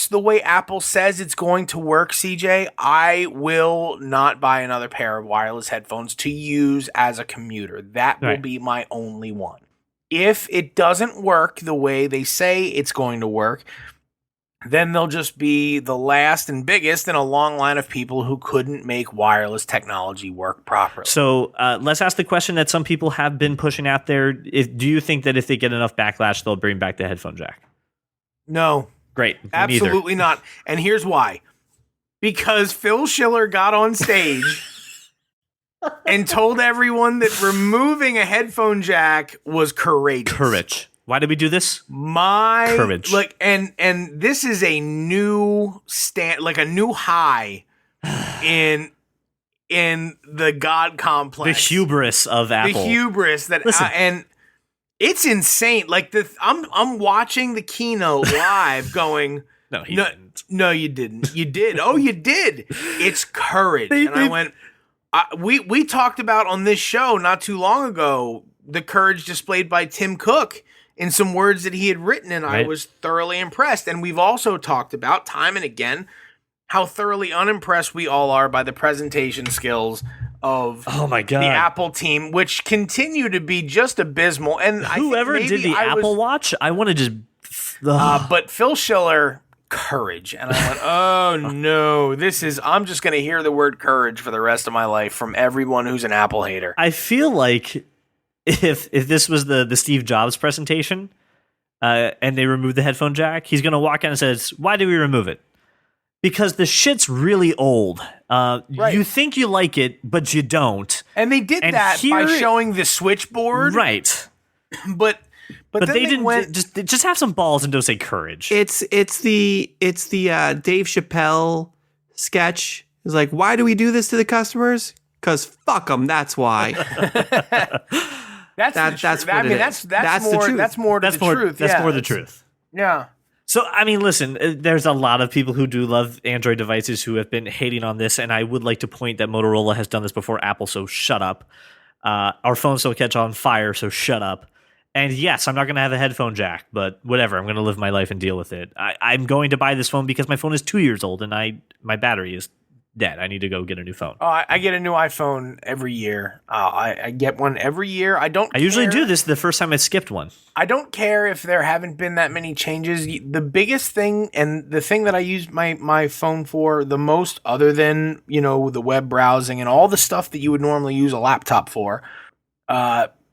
[SPEAKER 3] the way Apple says it's going to work, CJ, I will not buy another pair of wireless headphones to use as a commuter. That will be my only one. If it doesn't work the way they say it's going to work, then they'll just be the last and biggest in a long line of people who couldn't make wireless technology work properly.
[SPEAKER 1] So let's ask the question that some people have been pushing out there. Do you think that if they get enough backlash, they'll bring back the headphone jack?
[SPEAKER 3] No.
[SPEAKER 1] Great.
[SPEAKER 3] Absolutely not. And here's why. Because Phil Schiller got on stage and told everyone that removing a headphone jack was courageous.
[SPEAKER 1] Courage. Why did we do this?
[SPEAKER 3] Courage. Like, and this is a new a new high in the God complex.
[SPEAKER 1] The hubris of Apple.
[SPEAKER 3] The hubris that and it's insane. Like I'm watching the keynote live going, No, you didn't. You did. Oh, you did. It's courage. I went, we talked about on this show not too long ago the courage displayed by Tim Cook in some words that he had written, and I was thoroughly impressed. And we've also talked about time and again how thoroughly unimpressed we all are by the presentation skills of the Apple team, which continue to be just abysmal. And
[SPEAKER 1] whoever did the Apple Watch, I want to just.
[SPEAKER 3] But Phil Schiller, courage, and I went, oh no, I'm just going to hear the word courage for the rest of my life from everyone who's an Apple hater.
[SPEAKER 1] I feel like if this was the Steve Jobs presentation, and they removed the headphone jack, he's going to walk out and says, "Why did we remove it?" Because the shit's really old. You think you like it, but you don't.
[SPEAKER 3] And they did that by showing the switchboard.
[SPEAKER 1] Right.
[SPEAKER 3] But
[SPEAKER 1] they didn't just have some balls and don't say courage.
[SPEAKER 2] It's the Dave Chappelle sketch. It's like, why do we do this to the customers? Because fuck them. That's why. That's more the truth.
[SPEAKER 3] Yeah.
[SPEAKER 1] So, I mean, listen, there's a lot of people who do love Android devices who have been hating on this, and I would like to point that Motorola has done this before Apple, so shut up. Our phones don't catch on fire, so shut up. And yes, I'm not going to have a headphone jack, but whatever, I'm going to live my life and deal with it. I'm going to buy this phone because my phone is 2 years old, and my battery is dead. I need to go get a new phone.
[SPEAKER 3] Oh, I get a new iPhone every year. I get one every year. I
[SPEAKER 1] usually do this the first time I skipped one.
[SPEAKER 3] I don't care if there haven't been that many changes. The biggest thing and the thing that I use my phone for the most, other than, the web browsing and all the stuff that you would normally use a laptop for,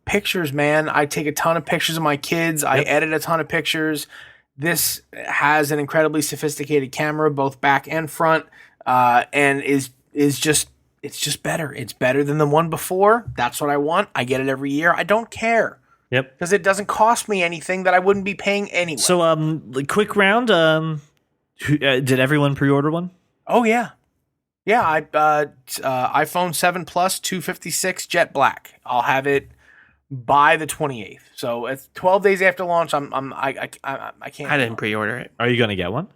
[SPEAKER 3] pictures, man. I take a ton of pictures of my kids. Yep. I edit a ton of pictures. This has an incredibly sophisticated camera, both back and front. And is just better. It's better than the one before. That's what I want. I get it every year. I don't care.
[SPEAKER 1] Yep.
[SPEAKER 3] Because it doesn't cost me anything that I wouldn't be paying anyway.
[SPEAKER 1] So, quick round. Did everyone pre-order one?
[SPEAKER 3] Oh yeah, yeah. iPhone 7 Plus 256 Jet Black. I'll have it by the 28th. So it's 12 days after launch. I can't.
[SPEAKER 2] I didn't pre-order it.
[SPEAKER 1] Are you going to get one?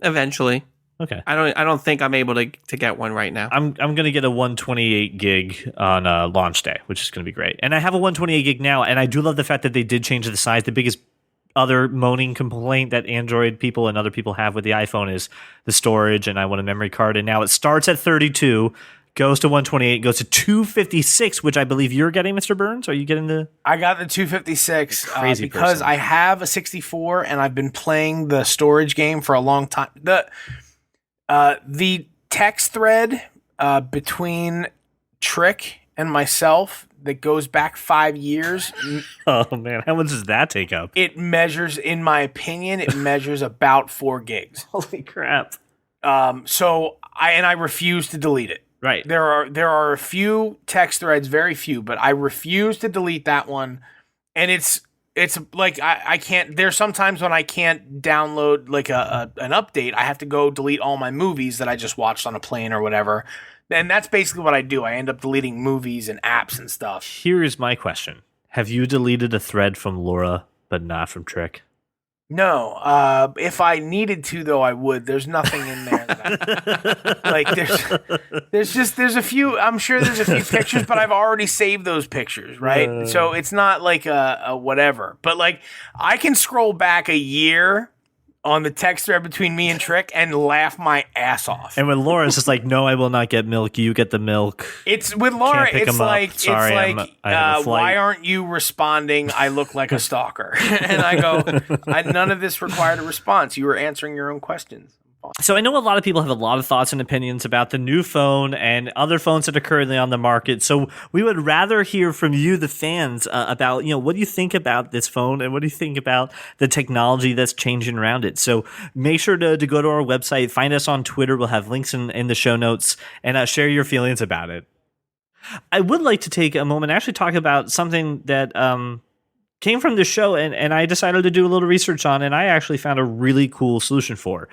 [SPEAKER 2] Eventually.
[SPEAKER 1] Okay.
[SPEAKER 2] I don't think I'm able to get one right now.
[SPEAKER 1] I'm going to get a 128 gig on launch day, which is going to be great. And I have a 128 gig now, and I do love the fact that they did change the size. The biggest other moaning complaint that Android people and other people have with the iPhone is the storage, and I want a memory card. And now it starts at 32, goes to 128, goes to 256, which I believe you're getting, Mr. Burns. Are you getting the...
[SPEAKER 3] I got the 256
[SPEAKER 1] crazy
[SPEAKER 3] because
[SPEAKER 1] person.
[SPEAKER 3] I have a 64, and I've been playing the storage game for a long time. The text thread between Trick and myself that goes back 5 years.
[SPEAKER 1] Oh man, how much does that take up?
[SPEAKER 3] It measures, in my opinion, about 4 gigs.
[SPEAKER 1] Holy crap!
[SPEAKER 3] So I refuse to delete it.
[SPEAKER 1] Right.
[SPEAKER 3] There are a few text threads, very few, but I refuse to delete that one. And it's like I can't. There's sometimes when I can't download like an update. I have to go delete all my movies that I just watched on a plane or whatever. And that's basically what I do. I end up deleting movies and apps and stuff.
[SPEAKER 1] Here's my question: have you deleted a thread from Laura but not from Trick?
[SPEAKER 3] No. If I needed to, though, I would. There's nothing in there. There's a few. I'm sure there's a few pictures, but I've already saved those pictures, right? So it's not like a whatever. But like, I can scroll back a year on the text thread between me and Trick and laugh my ass off.
[SPEAKER 1] And with Laura, it's just like, no, I will not get milk. You get the milk.
[SPEAKER 3] It's with Laura. It's like,
[SPEAKER 1] Sorry,
[SPEAKER 3] why aren't you responding? I look like a stalker. And I go, none of this required a response. You were answering your own questions.
[SPEAKER 1] So I know a lot of people have a lot of thoughts and opinions about the new phone and other phones that are currently on the market. So we would rather hear from you, the fans, about, what do you think about this phone and what do you think about the technology that's changing around it? So make sure to go to our website, find us on Twitter. We'll have links in the show notes, and share your feelings about it. I would like to take a moment and actually talk about something that came from the show and I decided to do a little research on, and I actually found a really cool solution for.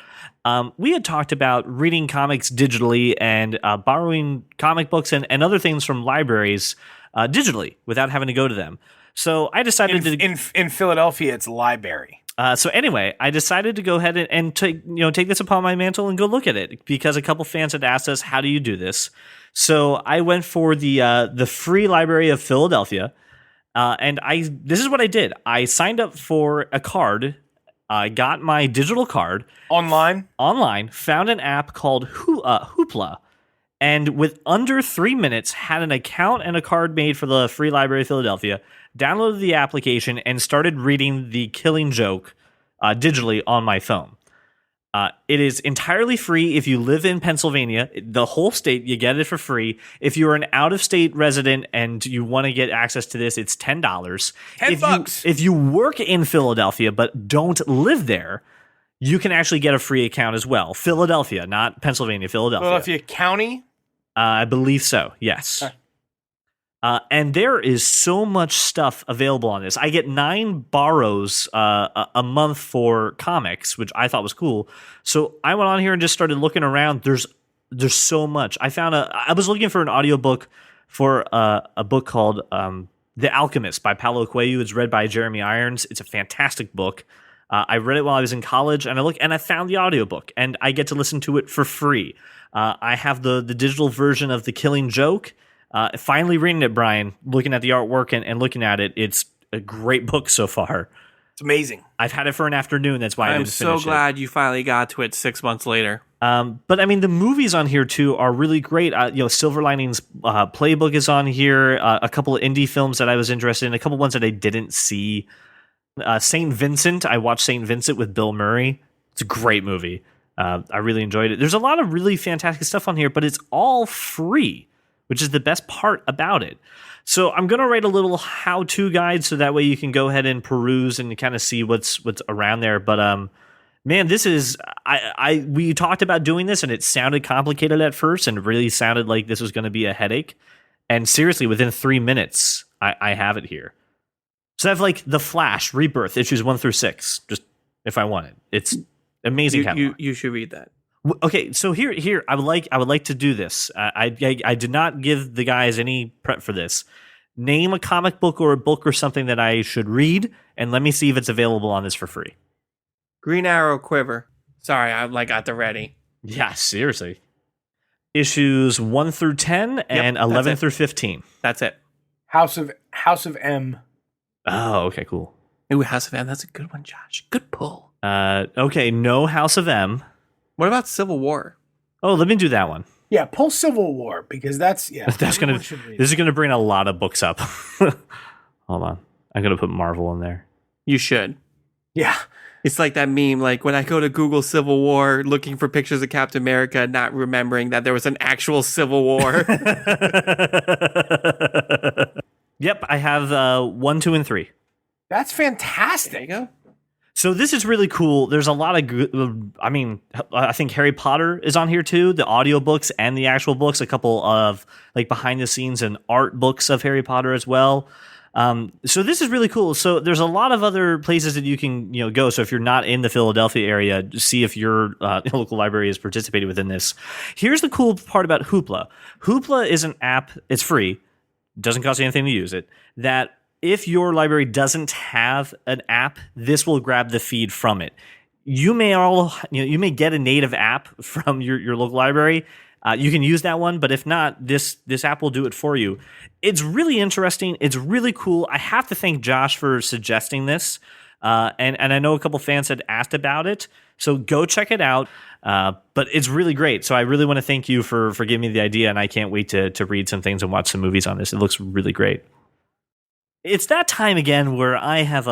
[SPEAKER 1] We had talked about reading comics digitally and borrowing comic books and other things from libraries digitally without having to go to them. So I decided
[SPEAKER 3] in Philadelphia, it's library.
[SPEAKER 1] So anyway, I decided to go ahead and take this upon my mantle and go look at it because a couple fans had asked us, how do you do this? So I went for the Free Library of Philadelphia, and this is what I did. I signed up for a card. I got my digital card
[SPEAKER 3] online,
[SPEAKER 1] found an app called Hoopla, and with under 3 minutes had an account and a card made for the Free Library of Philadelphia, downloaded the application, and started reading The Killing Joke digitally on my phone. It is entirely free if you live in Pennsylvania. The whole state, you get it for free. If you're an out-of-state resident and you want to get access to this, it's $10.
[SPEAKER 3] $10.
[SPEAKER 1] If you work in Philadelphia but don't live there, you can actually get a free account as well. Philadelphia, not Pennsylvania, Philadelphia.
[SPEAKER 3] Philadelphia County?
[SPEAKER 1] I believe so, yes.
[SPEAKER 3] Okay.
[SPEAKER 1] And there is so much stuff available on this. I get 9 borrows a month for comics, which I thought was cool. So I went on here and just started looking around. There's so much. I was looking for an audiobook for a book called The Alchemist by Paulo Coelho. It's read by Jeremy Irons. It's a fantastic book. I read it while I was in college, and I found the audiobook, and I get to listen to it for free. I have the digital version of The Killing Joke. Finally reading it, Brian, looking at the artwork and looking at it, it's a great book so far.
[SPEAKER 3] It's amazing.
[SPEAKER 1] I've had it for an afternoon. That's why
[SPEAKER 2] I'm so glad you finally got to it 6 months later.
[SPEAKER 1] But I mean, the movies on here too are really great. Silver Linings Playbook is on here. A couple of indie films that I was interested in. A couple ones that I didn't see. St. Vincent. I watched St. Vincent with Bill Murray. It's a great movie. I really enjoyed it. There's a lot of really fantastic stuff on here, but it's all free, which is the best part about it. So I'm going to write a little how-to guide so that way you can go ahead and peruse and kind of see what's around there. But man, this is we talked about doing this and it sounded complicated at first and really sounded like this was going to be a headache. And seriously, within 3 minutes, I have it here. So I have like The Flash, Rebirth, issues 1 through 6, just if I want it. It's amazing.
[SPEAKER 2] You should read that.
[SPEAKER 1] Okay, so here I would like to do this. I did not give the guys any prep for this. Name a comic book or a book or something that I should read, and let me see if it's available on this for free.
[SPEAKER 2] Green Arrow Quiver. Sorry, I got the ready.
[SPEAKER 1] Yeah, seriously. Issues 1 through 10 and 11 through 15.
[SPEAKER 2] That's it.
[SPEAKER 3] House of M.
[SPEAKER 1] Oh, okay, cool.
[SPEAKER 2] Ooh, House of M. That's a good one, Josh. Good pull.
[SPEAKER 1] Okay, no House of M.
[SPEAKER 2] What about Civil War?
[SPEAKER 1] Oh, let me do that one.
[SPEAKER 3] Yeah, pull Civil War because this
[SPEAKER 1] is gonna bring a lot of books up. Hold on, I'm gonna put Marvel in there.
[SPEAKER 2] You should.
[SPEAKER 3] Yeah,
[SPEAKER 2] it's like that meme. Like when I go to Google Civil War, looking for pictures of Captain America, not remembering that there was an actual Civil War.
[SPEAKER 1] Yep, I have 1, 2, and 3.
[SPEAKER 3] That's fantastic.
[SPEAKER 2] There you go.
[SPEAKER 1] So this is really cool. There's a lot of good, I think Harry Potter is on here too, the audiobooks and the actual books, a couple of like behind the scenes and art books of Harry Potter as well. So this is really cool. So there's a lot of other places that you can, go. So if you're not in the Philadelphia area, see if your local library is participating within this. Here's the cool part about Hoopla. Hoopla is an app. It's free. Doesn't cost you anything to use it. That if your library doesn't have an app, this will grab the feed from it. You may get a native app from your local library. You can use that one, but if not, this app will do it for you. It's really interesting. It's really cool. I have to thank Josh for suggesting this, and I know a couple fans had asked about it. So go check it out. But it's really great. So I really want to thank you for giving me the idea, and I can't wait to read some things and watch some movies on this. It looks really great. It's that time again where I have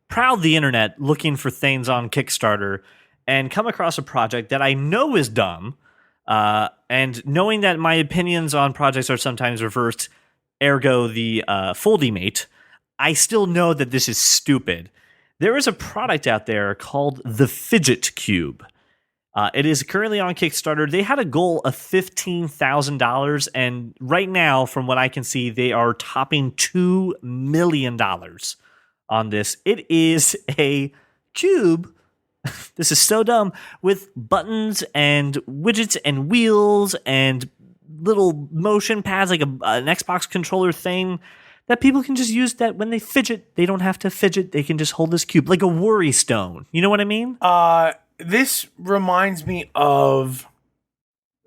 [SPEAKER 1] prowled the internet looking for things on Kickstarter and come across a project that I know is dumb. And knowing that my opinions on projects are sometimes reversed, ergo the Foldymate, I still know that this is stupid. There is a product out there called the Fidget Cube. It is currently on Kickstarter. They had a goal of $15,000, and right now, from what I can see, they are topping $2 million on this. It is a cube. This is so dumb, with buttons and widgets and wheels and little motion pads, like an Xbox controller thing, that people can just use that when they fidget. They don't have to fidget. They can just hold this cube like a worry stone. You know what I mean?
[SPEAKER 3] This reminds me of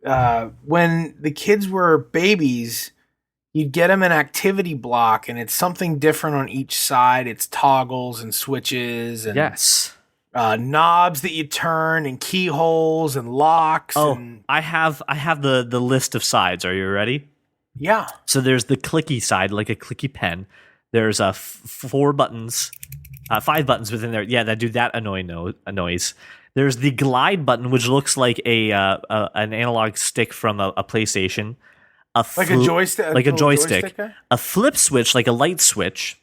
[SPEAKER 3] when the kids were babies, you'd get them an activity block, and it's something different on each side. It's toggles and switches and knobs that you turn and keyholes and locks.
[SPEAKER 1] Oh,
[SPEAKER 3] and
[SPEAKER 1] I have the list of sides. Are you ready?
[SPEAKER 3] Yeah.
[SPEAKER 1] So there's the clicky side, like a clicky pen. There's 4 buttons, 5 buttons within there. Yeah, that do that noise. There's the glide button, which looks like an analog stick from a PlayStation.
[SPEAKER 3] Like a joystick?
[SPEAKER 1] Like a joystick. A flip switch, like a light switch.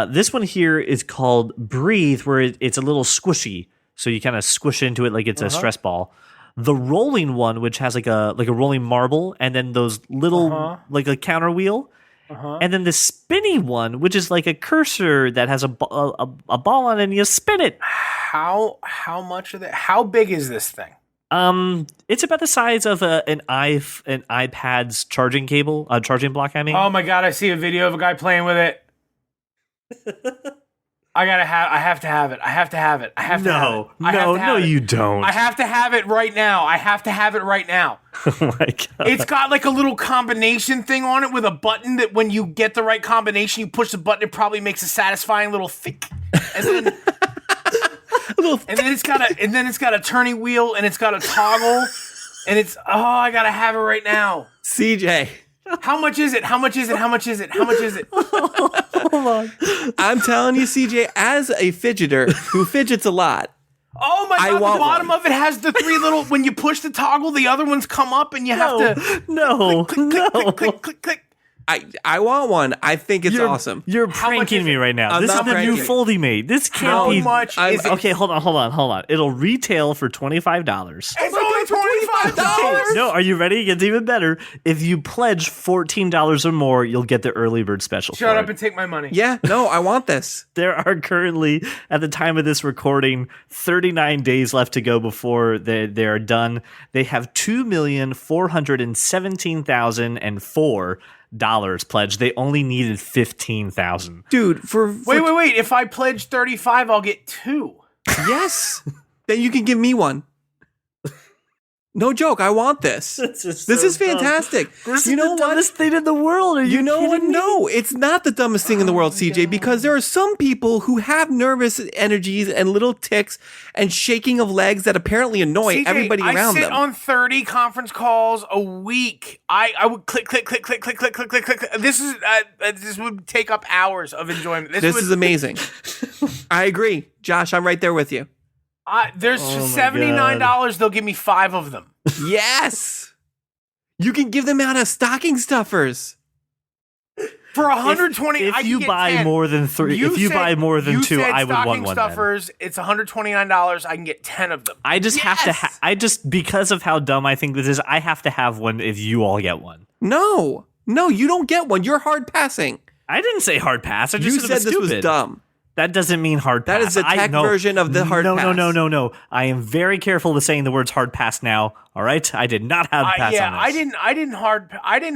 [SPEAKER 1] This one here is called Breathe, where it's a little squishy. So you kind of squish into it like it's a stress ball. The rolling one, which has like a rolling marble, and then those little, like a counter wheel. And then the spinny one, which is like a cursor that has a ball on it, and you spin it.
[SPEAKER 3] How much of that? How big is this thing?
[SPEAKER 1] It's about the size of an iPad's charging cable, charging block. I mean,
[SPEAKER 3] oh my god, I see a video of a guy playing with it. I have to have it.
[SPEAKER 1] No, you don't.
[SPEAKER 3] I have to have it right now.
[SPEAKER 1] Oh my god!
[SPEAKER 3] It's got like a little combination thing on it with a button that when you get the right combination, you push the button. It probably makes a satisfying little thick, and then it's got a turning wheel, and it's got a toggle, and it's I gotta have it right now.
[SPEAKER 2] CJ.
[SPEAKER 3] How much is it?
[SPEAKER 1] Hold on.
[SPEAKER 2] I'm telling you, CJ, as a fidgeter who fidgets a lot.
[SPEAKER 3] Oh my god, the bottom of it has the 3 little, when you push the toggle, the other ones come up and you have to click.
[SPEAKER 2] I want one. I think it's awesome.
[SPEAKER 1] You're pranking me right now. This is the new Foldy Mate. This can't be.
[SPEAKER 3] How much is it?
[SPEAKER 1] Okay, hold on. It'll retail for $25.
[SPEAKER 3] It's only $25?
[SPEAKER 1] No, are you ready? It gets even better. If you pledge $14 or more, you'll get the early bird special.
[SPEAKER 3] Shut up and take my money.
[SPEAKER 2] Yeah, no, I want this.
[SPEAKER 1] There are currently, at the time of this recording, 39 days left to go before they are done. They have $2,417,004 pledged. They only needed 15,000.
[SPEAKER 2] Dude,
[SPEAKER 3] wait. If I pledge 35, I'll get 2.
[SPEAKER 2] Yes. Then you can give me one. No joke. I want this. This is fantastic.
[SPEAKER 1] This is the dumbest thing in the world. Are you know what?
[SPEAKER 2] No, it's not the dumbest thing in the world, CJ, because there are some people who have nervous energies and little tics and shaking of legs that apparently annoy everybody around them.
[SPEAKER 3] I sit on 30 conference calls a week. I would click. This would take up hours of enjoyment. This
[SPEAKER 2] is amazing. I agree. Josh, I'm right there with you.
[SPEAKER 3] There's $79. They'll give me 5 of them.
[SPEAKER 2] Yes. You can give them out as stocking stuffers.
[SPEAKER 3] For 120,
[SPEAKER 1] if you buy more than 3, if you buy more than 2, I would want one.
[SPEAKER 3] Stuffers, it's $129. I can get 10 of them.
[SPEAKER 1] I just have to. Because of how dumb I think this is, I have to have one. If you all get one,
[SPEAKER 2] no, you don't get one. You're hard passing.
[SPEAKER 1] I didn't say hard pass. I just
[SPEAKER 2] said this was dumb.
[SPEAKER 1] That doesn't mean hard pass.
[SPEAKER 2] That is the tech version of the hard pass.
[SPEAKER 1] No. I am very careful with saying the words hard pass now. All right, I did not have pass on this.
[SPEAKER 3] I didn't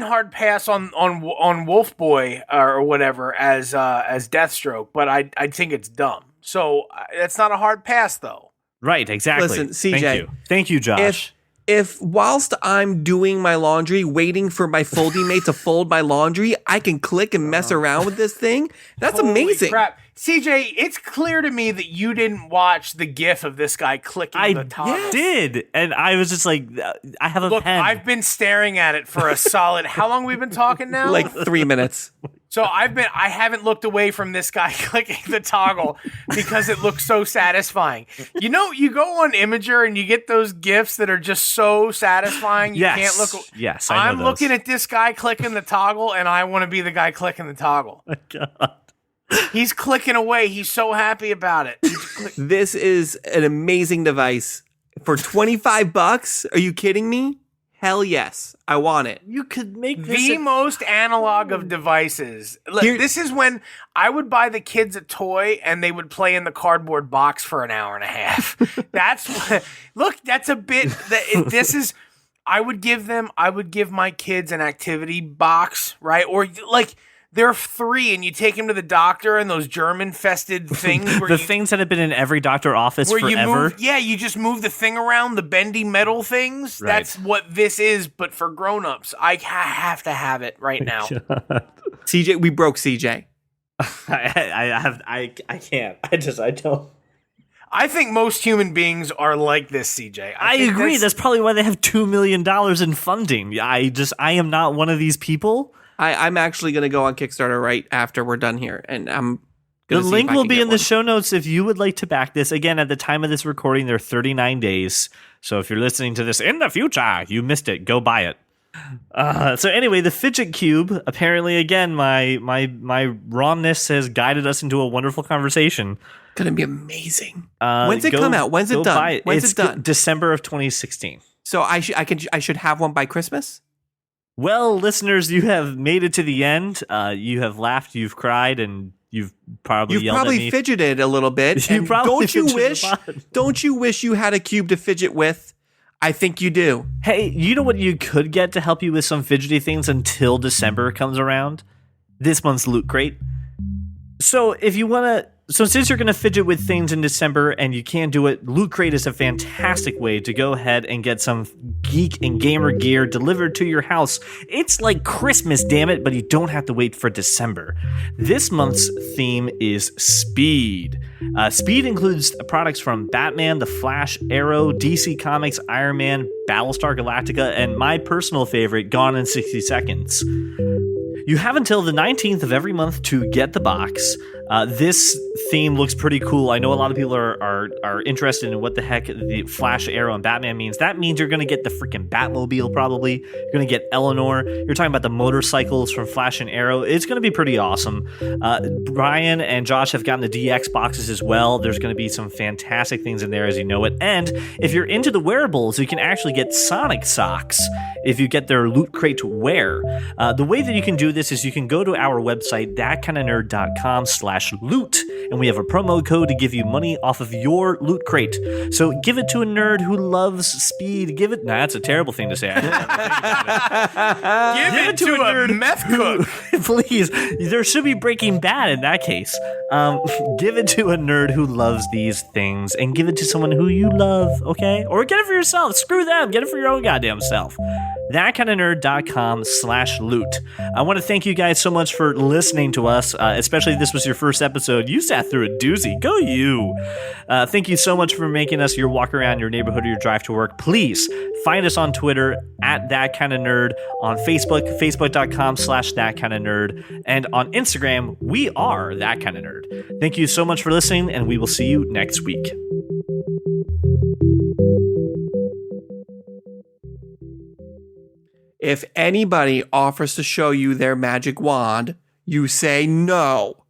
[SPEAKER 3] hard pass on Wolf Boy or whatever as Deathstroke, but I think it's dumb. So that's not a hard pass though.
[SPEAKER 1] Right, exactly.
[SPEAKER 2] Listen, CJ.
[SPEAKER 1] Thank you, Josh.
[SPEAKER 2] If whilst I'm doing my laundry, waiting for my folding mate to fold my laundry, I can click and mess around with this thing, that's amazing.
[SPEAKER 3] Crap. CJ, it's clear to me that you didn't watch the GIF of this guy clicking the top.
[SPEAKER 1] I did, and I was just like, I have a pen.
[SPEAKER 3] I've been staring at it for a solid. How long have we been talking now?
[SPEAKER 2] Like 3 minutes.
[SPEAKER 3] So I haven't looked away from this guy clicking the toggle because it looks so satisfying. You know, you go on Imager and you get those GIFs that are just so satisfying. You can't look.
[SPEAKER 1] Yes,
[SPEAKER 3] I'm looking at this guy clicking the toggle, and I want to be the guy clicking the toggle.
[SPEAKER 1] Oh my God.
[SPEAKER 3] He's clicking away. He's so happy about it.
[SPEAKER 2] This is an amazing device. For $25? Are you kidding me? Hell yes. I want it.
[SPEAKER 1] You could make this
[SPEAKER 3] the most analog of devices. This is when I would buy the kids a toy and they would play in the cardboard box for an hour and a half. That's a bit this is I would give my kids an activity box, right? Or like They're 3, and you take him to the doctor, and those germ-infested things. Where
[SPEAKER 1] things that have been in every doctor office forever.
[SPEAKER 3] You just move the thing around, the bendy metal things.
[SPEAKER 1] Right.
[SPEAKER 3] That's what this is, but for grown-ups. I have to have it right now.
[SPEAKER 2] CJ, we broke CJ.
[SPEAKER 1] I can't. I don't.
[SPEAKER 3] I think most human beings are like this, CJ.
[SPEAKER 1] I agree. That's probably why they have $2 million in funding. I am not one of these people.
[SPEAKER 2] I'm actually going to go on Kickstarter right after we're done here, and I'm
[SPEAKER 1] the link will be in the show notes if you would like to back this. Again, at the time of this recording, there are 39 days. So if you're listening to this in the future, you missed it. Go buy it. So anyway, the Fidget Cube. Apparently, again, my wrongness has guided us into a wonderful conversation.
[SPEAKER 2] Gonna be amazing. When's it come out? When's it done? When's it done?
[SPEAKER 1] December of 2016.
[SPEAKER 2] So I should have one by Christmas.
[SPEAKER 1] Well, listeners, you have made it to the end. You have laughed, you've cried, and you've probably yelled at me.
[SPEAKER 2] Fidgeted a little bit. Don't you wish you had a cube to fidget with? I think you do.
[SPEAKER 1] Hey, you know what you could get to help you with some fidgety things until December comes around? This month's Loot Crate. So if you want to... So since you're going to fidget with things in December and you can't do it, Loot Crate is a fantastic way to go ahead and get some geek and gamer gear delivered to your house. It's like Christmas, damn it, but you don't have to wait for December. This month's theme is Speed. Speed includes products from Batman, The Flash, Arrow, DC Comics, Iron Man, Battlestar Galactica, and my personal favorite, Gone in 60 Seconds. You have until the 19th of every month to get the box. This theme looks pretty cool. I know a lot of people are interested in what the heck the Flash, Arrow, and Batman means. That means you're going to get the freaking Batmobile, probably. You're going to get Eleanor. You're talking about the motorcycles from Flash and Arrow. It's going to be pretty awesome. Brian and Josh have gotten the DX boxes as well. There's going to be some fantastic things in there, as you know it. And if you're into the wearables, you can actually get Sonic socks if you get their Loot Crate wear. The way that you can do this is you can go to our website, thatkindofnerd.com/loot, and we have a promo code to give you money off of your Loot Crate. So give it to a nerd who loves speed. Give it... Nah, that's a terrible thing to say.
[SPEAKER 3] Give it to a nerd meth cook.
[SPEAKER 1] Please. There should be Breaking Bad in that case. Give it to a nerd who loves these things, and give it to someone who you love, okay? Or get it for yourself. Screw them. Get it for your own goddamn self. thatkindofnerd.com/loot. I want to thank you guys so much for listening to us, especially if this was your first episode. You sat through a doozy. Go you. Thank you so much for making us your walk around your neighborhood or your drive to work. Please find us on Twitter at thatkindofnerd, on Facebook, facebook.com/thatkindofnerd, and on Instagram, we are thatkindofnerd. Thank you so much for listening, and we will see you next week.
[SPEAKER 2] If anybody offers to show you their magic wand, you say no.